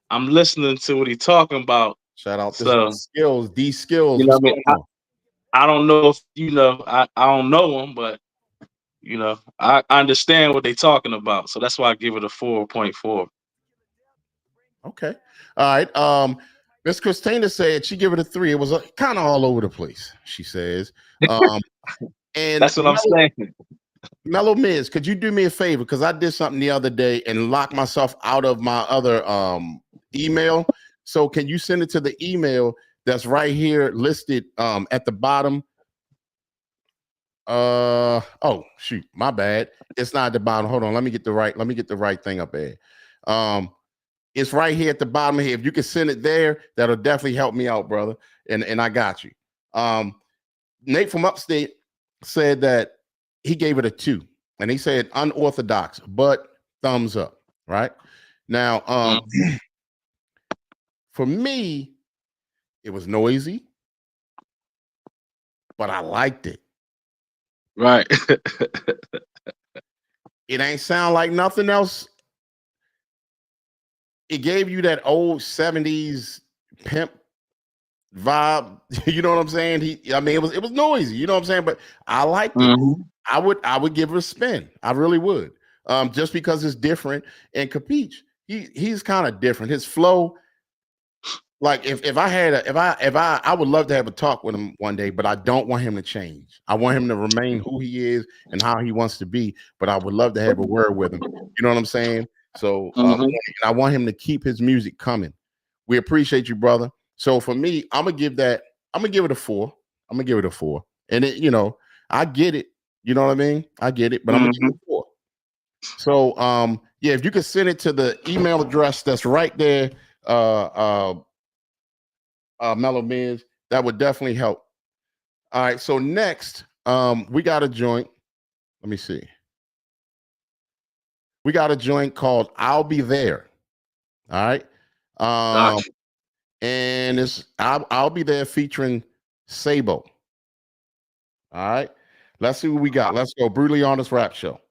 I'm listening to what he's talking about. Shout out to Skills, D Skills. You know what I mean? I don't know if I don't know him, but I understand what they're talking about. So that's why I give it a 4.4. Okay. All right. Miss Christina said she give it a 3. It was kind of all over the place, she says. And that's what I'm saying. Mellow Miz, could you do me a favor? Because I did something the other day and locked myself out of my other email. So can you send it to the email that's right here listed at the bottom? Oh shoot, my bad. It's not at the bottom. Hold on, let me get the right thing up there. It's right here at the bottom here. If you can send it there, that'll definitely help me out, brother. And I got you. Nate from Upstate said that he gave it a 2, and he said unorthodox, but thumbs up. Right now, for me, it was noisy, but I liked it. Right. It ain't sound like nothing else. It gave you that old 70s pimp vibe. You know what I'm saying? It was noisy, you know what I'm saying? But I liked it. I would give it a spin. I really would. Just because it's different. And Capiche, he's kind of different. His flow, like I would love to have a talk with him one day, but I don't want him to change. I want him to remain who he is and how he wants to be, but I would love to have a word with him. You know what I'm saying? So I want him to keep his music coming. We appreciate you, brother. So for me, I'm gonna give it a 4. I'm gonna give it a 4. And it, I get it. You know what I mean? I get it, but I'm gonna give it a 4. So yeah, if you could send it to the email address that's right there, Mellow Miz, that would definitely help. All right, so next, we got a joint. Let me see. We got a joint called I'll Be There. All right. Gotcha. And it's I'll Be There featuring Sabo. All right. Let's see what we got. Let's go. Brutally Honest Rap Show.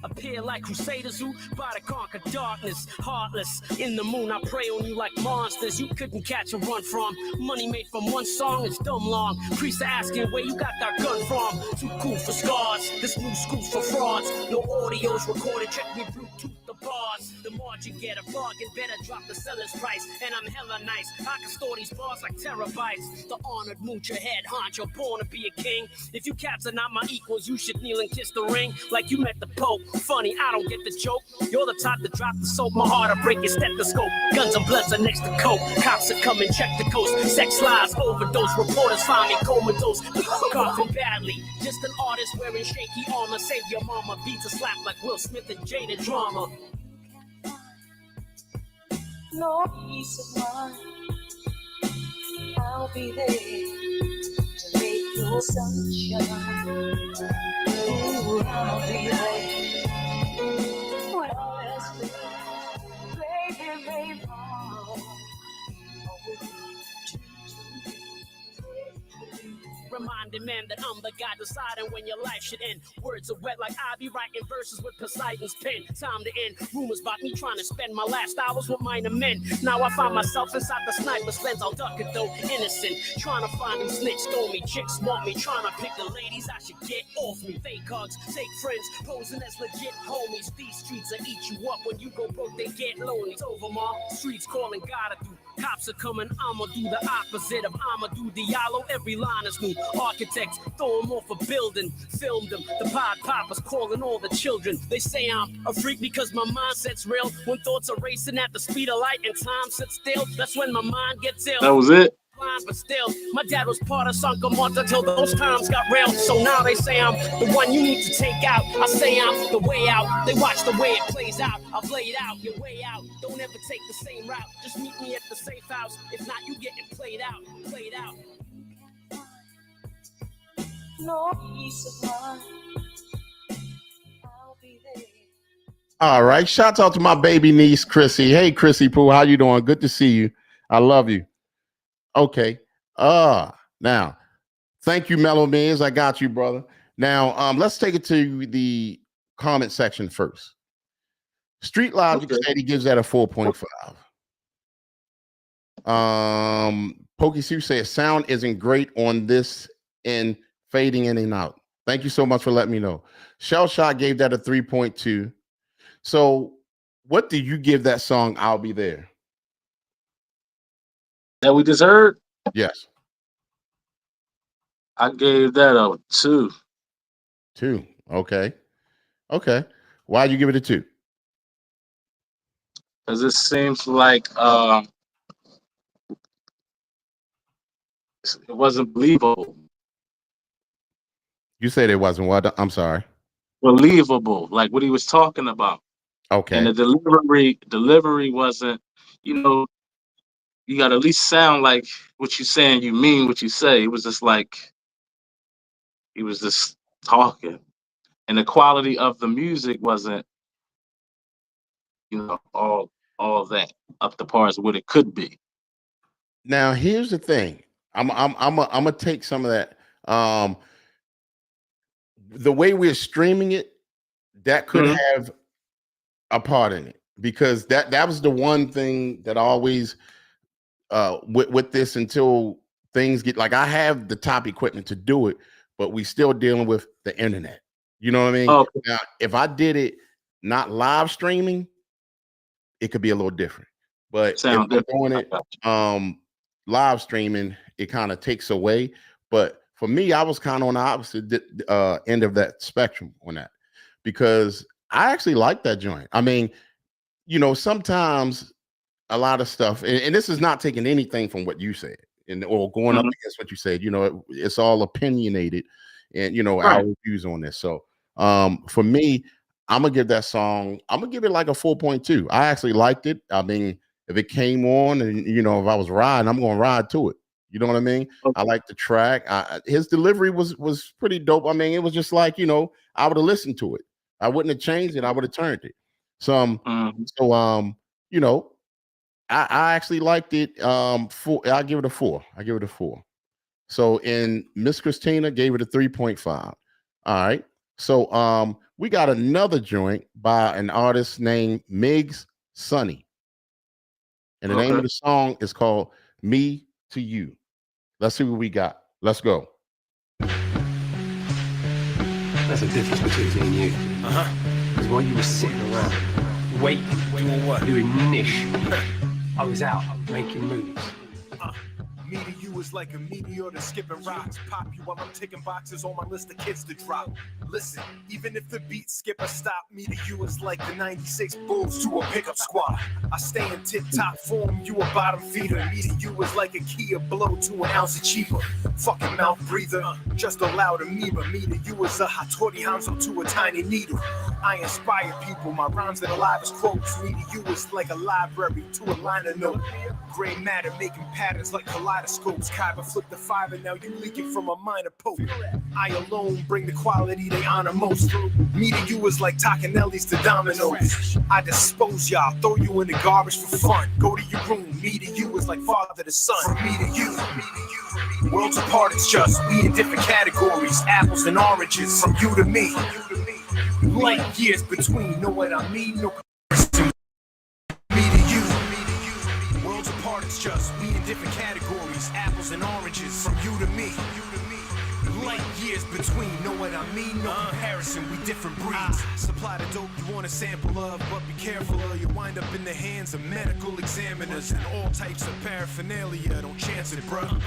Appear like crusaders who by to conquer darkness, heartless. In the moon, I prey on you like monsters. You couldn't catch a run from. Money made from one song is dumb long. Priests are asking where you got that gun from. Too cool for scars. This new school's for frauds. No audio's recorded. Check me Bluetooth the bars. The more you get a bargain, better drop the seller's price. And I'm hella nice. I can store these bars like terabytes. The honored mooch your head, honcho, born to be a king. If you cats are not my equals, you should kneel and kiss the ring like you met the Pope. Funny, me, I don't get the joke. You're the type to drop the soap, my heart will break your stethoscope. Guns and bloods are next to coke. Cops are coming, check the coast. Sex lies, overdose. Reporters find me comatose. Coughing badly. Just an artist wearing shaky armor. Save your mama. Beats a slap like Will Smith and Jada Drama. No peace of mind. I'll be there to make your sunshine. Ooh, I'll be there. When all is free, baby, baby. Reminding man that I'm the guy deciding when your life should end. Words are wet like I be writing verses with Poseidon's pen. Time to end. Rumors about me trying to spend my last hours with minor men. Now I find myself inside the sniper's lens. I'll duck it though, innocent. Trying to find them snitch, stole me. Chicks want me. Trying to pick the ladies I should get off me. Fake hugs, fake friends, posing as legit homies. These streets will eat you up. When you go broke, they get lonely. It's over, ma. Streets calling, gotta do. Cops are coming, I'ma do the opposite of I'ma do Diallo. Every line is new. Architects throw them off a building, filmed them. The pod poppers calling all the children. They say I'm a freak because my mindset's real. When thoughts are racing at the speed of light and time sits still, that's when my mind gets ill. That was it. But still, my dad was part of Sanka Monta till those times got real. So now they say I'm the one you need to take out. I say I'm the way out. They watch the way it plays out. I've laid out your way out. Don't ever take the same route. Just meet me at the safe house. If not, you getting played out. Played out. No peace of mind. I'll be there. All right. Shouts out to my baby niece, Chrissy. Hey, Chrissy Pooh, how you doing? Good to see you. I love you. Okay. Now, thank you, Mellow Miz. I got you, brother. Now, let's take it to the comment section first. Street Logic said he gives that a 4.5. Pokey Sue says sound isn't great on this and fading in and out. Thank you so much for letting me know. Shell Shot gave that a 3.2. So, what do you give that song? I'll Be There. That we just heard? Yes. I gave that a 2. 2. Okay. Okay. Why'd you give it a 2? Because it seems like it wasn't believable. You said it wasn't what? I'm sorry. Believable, like what he was talking about. Okay. And the delivery wasn't, you got to at least sound like what you're saying, you mean what you say. It was just like, he was just talking. And the quality of the music wasn't, all that up to par as what it could be. Now, here's the thing. I'm gonna take some of that. The way we're streaming it, that could have a part in it, because that was the one thing that always with this, until things get like, I have the top equipment to do it, but we still dealing with the internet. You know what I mean? Okay. Now, if I did it not live streaming, it could be a little different. But if I'm doing it live streaming, it kind of takes away. But for me, I was kind of on the opposite end of that spectrum on that, because I actually like that joint. I mean, sometimes a lot of stuff, and this is not taking anything from what you said or going up against what you said. It's all opinionated, and our views on this. So for me, I'm gonna give that song, I'm gonna give it like a 4.2. I actually liked it. I mean, if it came on and if I was riding, I'm gonna ride to it. You know what I mean? Okay. I like the track. His delivery was pretty dope. I mean, it was just like, I would have listened to it. I wouldn't have changed it. I would have turned it. So I actually liked it. I'll give it a 4. I give it a 4. So, and Miss Christina gave it a 3.5. All right. So we got another joint by an artist named Migs Sunny. And the name of the song is called Me to You. Let's see what we got. Let's go. There's a difference between me and you. Because while you were sitting around, waiting, doing what? Doing niche. I was out making moves. Me to you is like a meteor that's skipping rocks. Pop you while I'm taking boxes on my list of kids to drop. Listen, even if the beat skip or stop, me to you is like the 96 Bulls to a pickup squad. I stay in tip-top form, you a bottom feeder. Me to you is like a Kia blow to an ounce of cheaper. Fucking mouth breather, just a loud amoeba. Me to you is a Hattori Hanzo to a tiny needle. I inspire people, my rhymes that alive as quotes. Me to you is like a library to a liner note. Gray matter making patterns like kaleidoscopes. Kyber flipped the five and now you leaking from a minor poke. I alone bring the quality they honor most. Me to you is like Tacanelli's to Domino's. I dispose y'all, throw you in the garbage for fun. Go to your room, me to you is like father to son. From me to you, worlds apart it's just we in different categories. Apples and oranges, from you to me. Light years between, know what I mean? No comparison. Me to you, worlds apart it's just we in different categories. Apples and oranges, from you to me. Light years between, know what I mean? No comparison, we different breeds. Supply the dope you want a sample of, but be careful or you wind up in the hands of medical examiners and all types of paraphernalia. Don't chance it, bruh.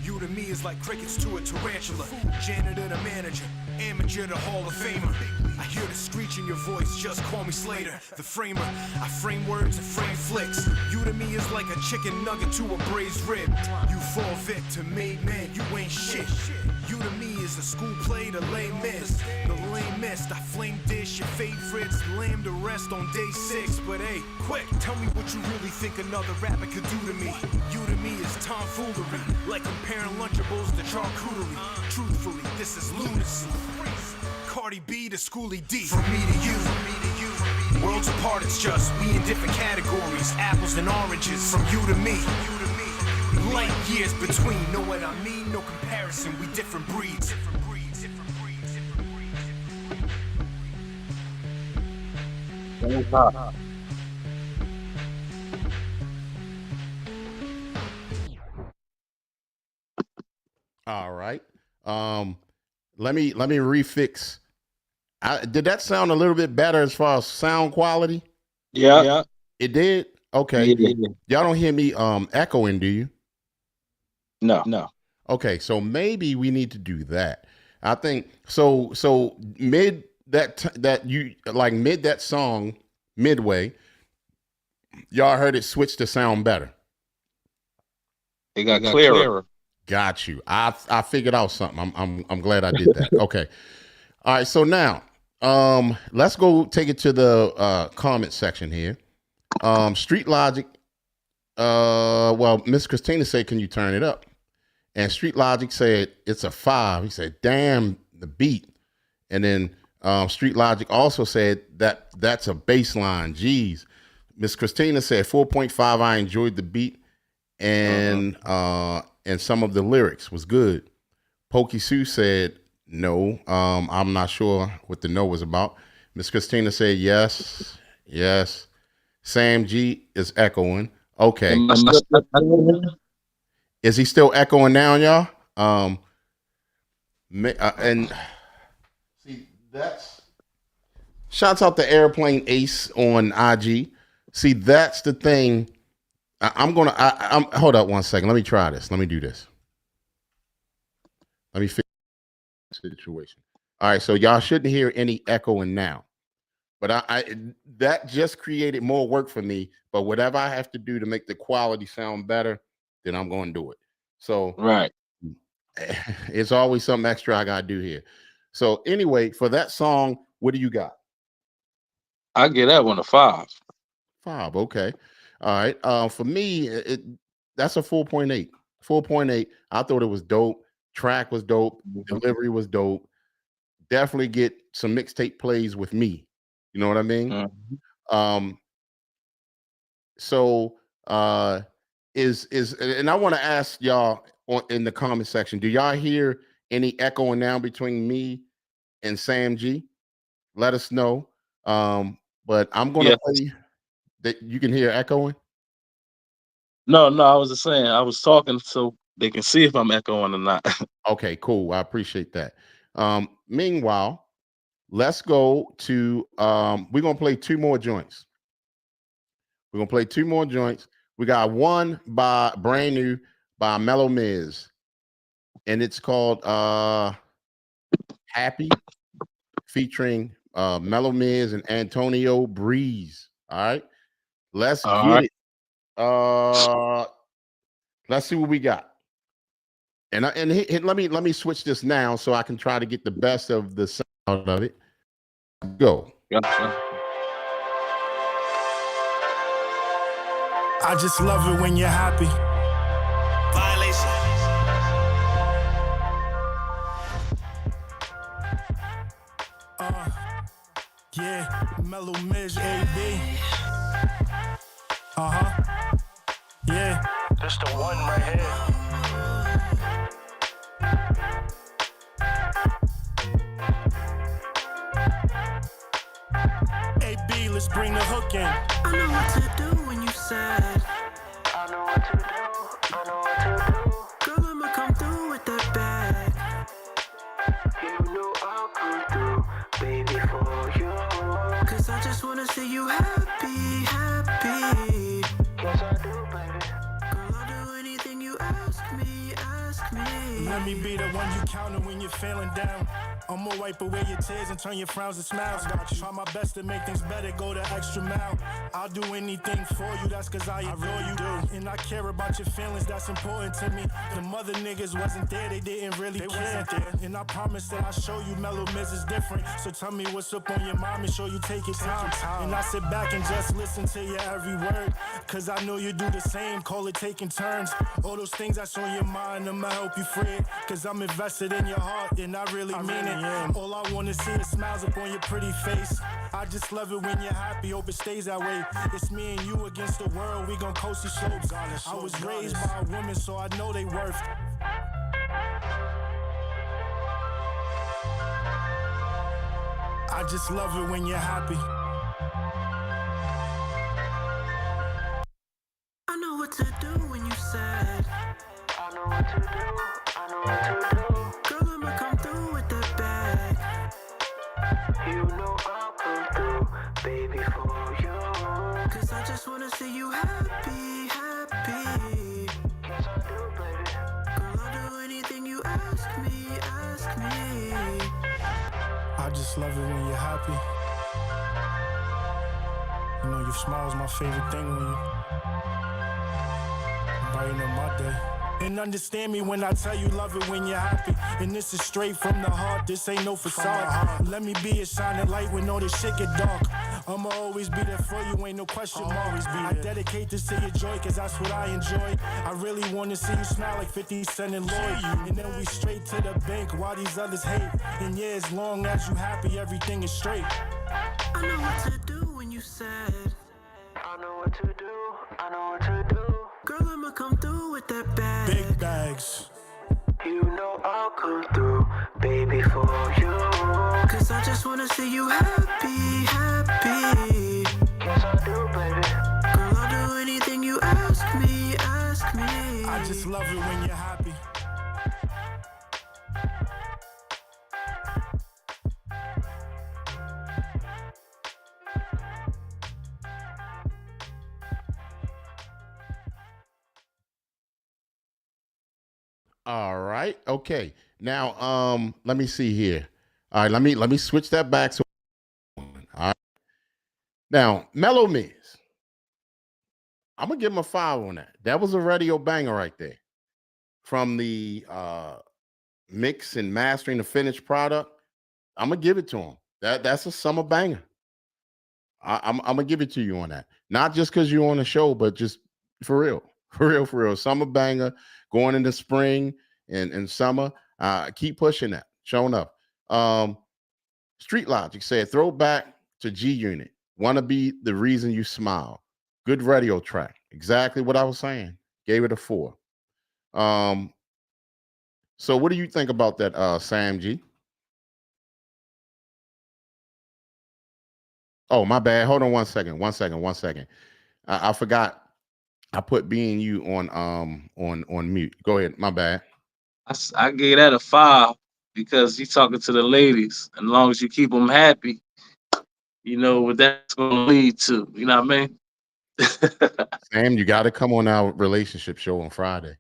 You to me is like crickets to a tarantula. Janitor to manager, amateur to Hall of Famer. I hear the screech in your voice, just call me Slater, the framer. I frame words and frame flicks. You to me is like a chicken nugget to a braised rib. You fall victim, made man, you ain't shit. You to me is a school play to lame miss. The lame mist, I flame dish your favorites, lamb to rest on day 6. But hey, quick, tell me what you really think another rapper could do to me. You to me is tomfoolery, like comparing Lunchables to charcuterie. Truthfully, this is lunacy. Cardi B to Schoolie D. From me to you, worlds apart it's just we in different categories. Apples and oranges, from you to me. Light years between, know what I mean? No comparison, we different breeds. All right. Let me refix. Did that sound a little bit better as far as sound quality? Yeah. It did? Okay. Yeah. Y'all don't hear me echoing, do you? No. Okay, so maybe we need to do that. I think so mid that song midway, y'all heard it switch to sound better. It got clearer. Got you. I figured out something. I'm glad I did that. Okay. All right, so now let's go take it to the comment section here. Street Logic. Well, Miss Christina said, can you turn it up? And Street Logic said it's a 5. He said, damn the beat. And then Street Logic also said that's a baseline. Jeez. Miss Christina said 4.5. I enjoyed the beat and some of the lyrics was good. Pokey Sue said no. I'm not sure what the no was about. Miss Christina said yes. Sam G is echoing. Okay. Is he still echoing now, y'all? And see, that's shouts out to Airplane Ace on IG. See, that's the thing. I'm hold up 1 second. Let me try this. Let me do this. Let me fix the situation. All right, so y'all shouldn't hear any echoing now. But I that just created more work for me. But whatever I have to do to make the quality sound better, then I'm going to do it. So right, it's always something extra I gotta do here. So anyway, for that song, what do you got? I give that one a 5. 5, okay. All right. For me, that's a 4.8. 4.8. I thought it was dope. Track was dope. Delivery was dope. Definitely get some mixtape plays with me. You know what I mean? Mm-hmm. So and I want to ask y'all in the comment section, do y'all hear any echoing now between me and Sam G? Let us know. But I'm going to play that you can hear echoing. No, I was just saying I was talking so they can see if I'm echoing or not. Okay, cool. I appreciate that. Meanwhile, let's go to we're gonna play 2 more joints. We're gonna play 2 more joints. We got one by brand new by Mellow Miz, and it's called Happy, featuring Mellow Miz and Antonio Breeze. All right, let's get it. Let's see what we got. And let me switch this now so I can try to get the best of the sound of it. Go. Gotcha. I just love it when you're happy. Violation. Yeah, Mellow Miz, AB. Yeah. This the one right here. AB, let's bring the hook in. I know what to do when you sad. I know what to do. I know what to do. Girl, I'ma come through with that bag. You know I'll come through, baby, for you. Cause I just wanna see you happy, happy. Yes, I do, baby. Girl, I'll do anything you ask me, ask me. Let me be the one you count on when you're feeling down. I'ma wipe away your tears and turn your frowns to smiles. Try my best to make things better, go the extra mile. I'll do anything for you, that's cause I adore you. And I care about your feelings, that's important to me. The mother niggas wasn't there, they didn't really care. And I promise that I'll show you Mellow Miz is different. So tell me what's up on your mind and show you take your time. And I sit back and just listen to your every word. Cause I know you do the same, call it taking turns. All those things that's on your mind, I'ma help you free it. Cause I'm invested in your heart and I really mean it. All I wanna see is smiles up on your pretty face. I just love it when you're happy, hope it stays that way. It's me and you against the world, we gon' coast these slopes. I was raised by a woman, so I know they worth. I just love it when you're happy. I know what to do when you sad. I know what to do. I know what to do. Girl, I'ma come through with that bag. You know I'll come through, baby, for you. Cause I just wanna see you happy, happy. Yes, I do, baby. Girl, I'll do anything you ask me, ask me. I just love it when you're happy. You know, your smile's my favorite thing when you brighten up my day. And understand me when I tell you love it when you're happy. And this is straight from the heart, this ain't no facade. Let me be a shining light when all this shit get dark. I'ma always be there for you, ain't no question mark. I dedicate this to your joy, cause that's what I enjoy. I really wanna see you smile like 50 Cent and Lloyd. And then we straight to the bank while these others hate. And yeah, as long as you happy, everything is straight. I know what to do when you sad. I know what to do. I know what to do. Girl, I'ma come through with that bag. Big bags. You know I'll come through, baby, for you. Cause I just wanna see you happy, happy. Yes, I do, baby. Girl, I'll do anything you ask me, ask me. I just love it when you're happy. All right. Okay. Now, let me see here. All right, let me switch that back to all right. Now, Mellow Miz. I'm gonna give him a 5 on that. That was a radio banger right there. From the mix and mastering the finished product, I'm gonna give it to him. That's a summer banger. I'm gonna give it to you on that. Not just because you're on the show, but just for real. For real. Summer banger going into spring and summer. Keep pushing that. Showing up. Street Logic said, throwback to G Unit. Wanna be the reason you smile. Good radio track. Exactly what I was saying. Gave it a 4. So what do you think about that, Sam G? Oh, my bad. Hold on one second. I forgot. I put being you on mute. Go ahead. My bad. I gave that a 5 because you talking to the ladies. And as long as you keep them happy, you know what that's going to lead to. You know what I mean? Sam, you got to come on our relationship show on Friday.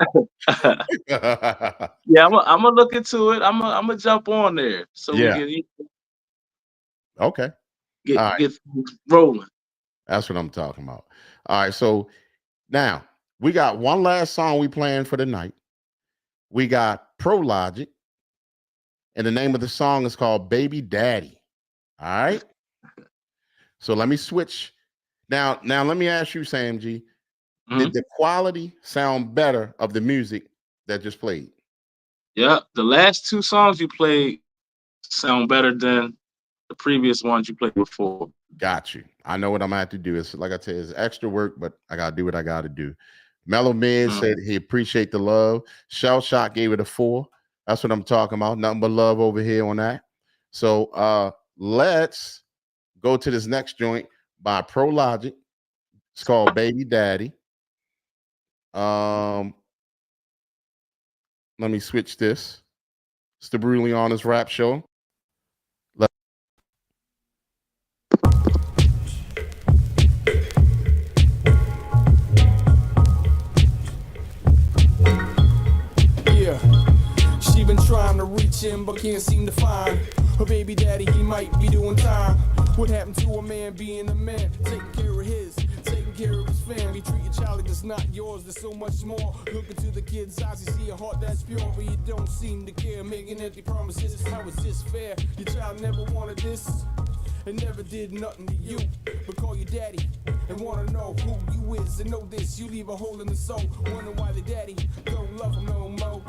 Yeah, I'm gonna look into it. I'm gonna jump on there so we Yeah. can Okay. get All right. get rolling. That's what I'm talking about. All right. So now we got one last song we playing for the night. We got Pro Logic, and the name of the song is called Baby Daddy. All right. So let me switch. Now let me ask you, Sam G. Did the quality sound better of the music that just played? Yeah, the last two songs you played sound better than the previous ones you played before. Got you. I know what I'm gonna have to do. It's like I said, it's extra work, but I gotta do what I gotta do. Mellow Mid said he appreciate the love. Shell Shock gave it a 4. That's what I'm talking about. Nothing but love over here on that. So let's go to this next joint by Pro Logic. It's called Baby Daddy. Let me switch this. It's the Brutally Honest Rap Show. Yeah, she been trying to reach him but can't seem to find her baby daddy. He might be doing time. What happened to a man being a man? Taking care of his, taking care of his family. Treat your child that's not yours. There's so much more. Look into the kid's eyes, you see a heart that's pure, but you don't seem to care. Making empty promises. How is this fair? Your child never wanted this and never did nothing to you, but call you daddy and wanna know who you is. And know this, you leave a hole in the soul. Wonder why the daddy don't love him no more.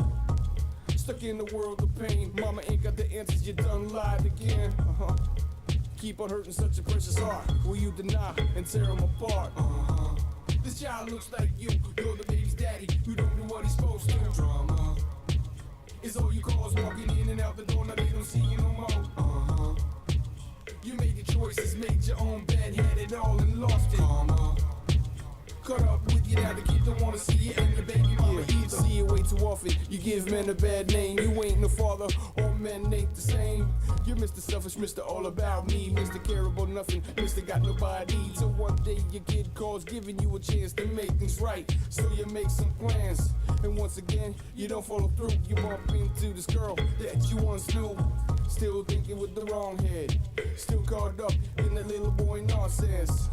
Stuck in the world of pain. Mama ain't got the answers, you done lied again. Keep on hurting such a precious heart. Will you deny and tear him apart? This child looks like you. You're the baby's daddy. You don't do what he's supposed to. Drama is all you cause. Walking in and out the door, now they don't see you no more. You made your choices, made your own bed, had it all and lost it. Cut up with you now, the kid don't wanna see you and your baby mama either. See it way too often, you give men a bad name. You ain't no father, all men ain't the same. You're Mr. Selfish, Mr. All About Me, Mr. Care About Nothing, Mr. Got Nobody. So one day your kid calls, giving you a chance to make things right. So you make some plans, and once again, you don't follow through. You bump into this girl that you once knew. Still thinking with the wrong head, still caught up in that little boy nonsense.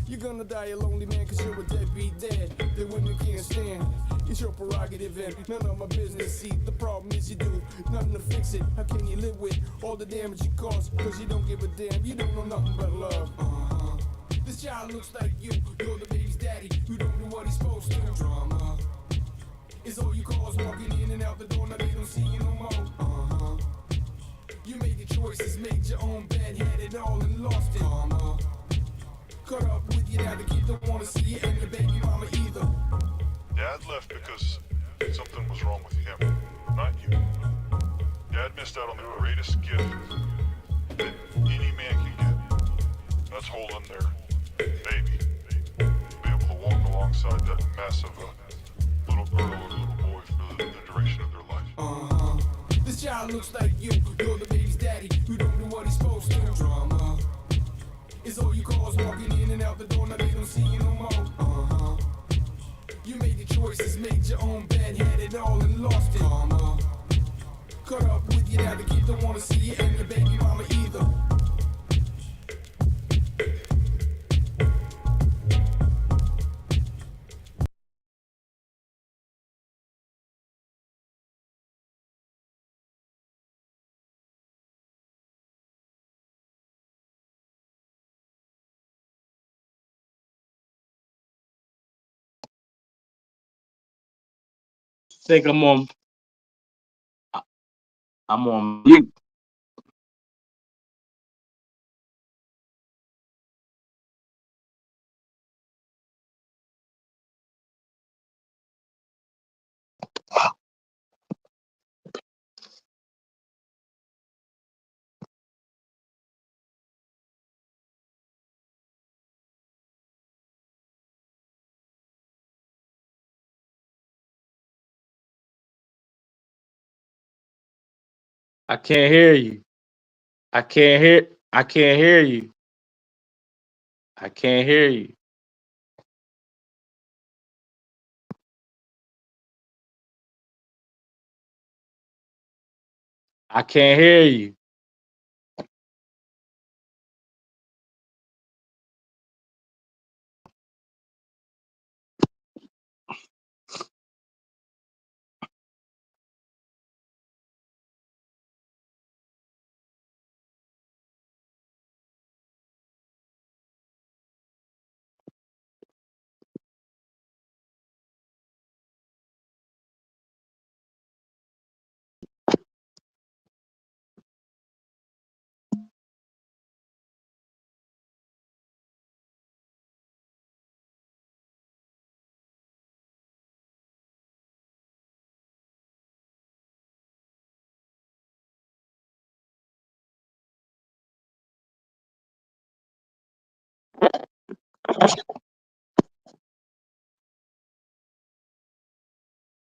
You're gonna die a lonely man cause you're a deadbeat dad that women can't stand. It's your prerogative and none of my business. See, the problem is you do nothing to fix it. How can you live with all the damage you cause? Cause you don't give a damn, you don't know nothing but love. This child looks like you, you're the baby's daddy who don't do what he's supposed to. Drama is all you cause, walking in and out the door, now they don't see you no more. You made your choices, made your own bed, had it all and lost it. Cut up with you now, the kid don't wanna see you and your baby mama either. Dad left because something was wrong with him, not you. Dad missed out on the greatest gift that any man can get. That's holding their baby. Be able to walk alongside that mess of a little girl or little boy for the duration of their life. This child looks like you, you're the baby's daddy who don't do what he's supposed to. Drama is all you cause, walking in and out the door, now they don't see you no more. You made your choices, made your own bed, had it all and lost it. Cut up with you now, the kid don't wanna see you and your baby mama either. Think I'm on mute. I can't hear you. I can't hear you. I can't hear you. I can't hear you.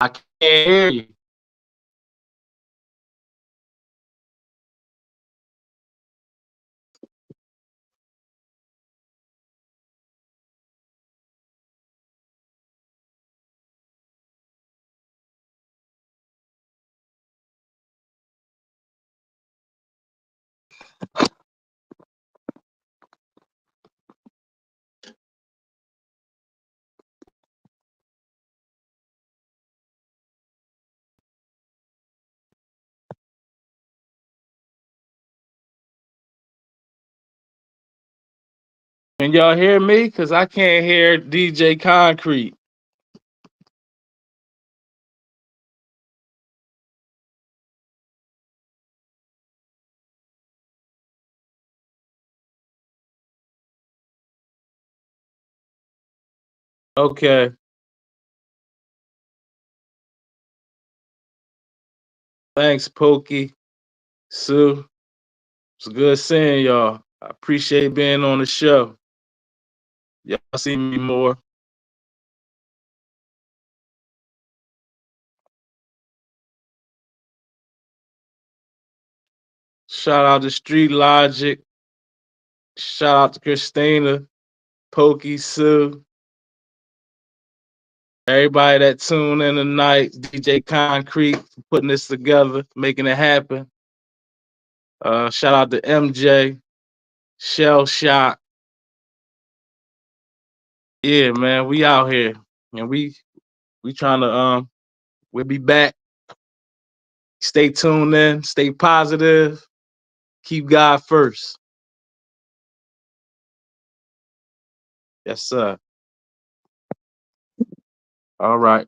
I can't hear you. Can y'all hear me? Because I can't hear DJ Concrete. Okay. Thanks, Pokey. Sue. It's good seeing y'all. I appreciate being on the show. Y'all see me more. Shout out to Street Logic. Shout out to Christina, Pokey, Sue. Everybody that tuned in tonight, DJ Concrete for putting this together, making it happen. Shout out to MJ, Shell Shock. Yeah, man, we out here. And we trying to we'll be back. Stay tuned in, stay positive, keep God first. Yes, sir. All right.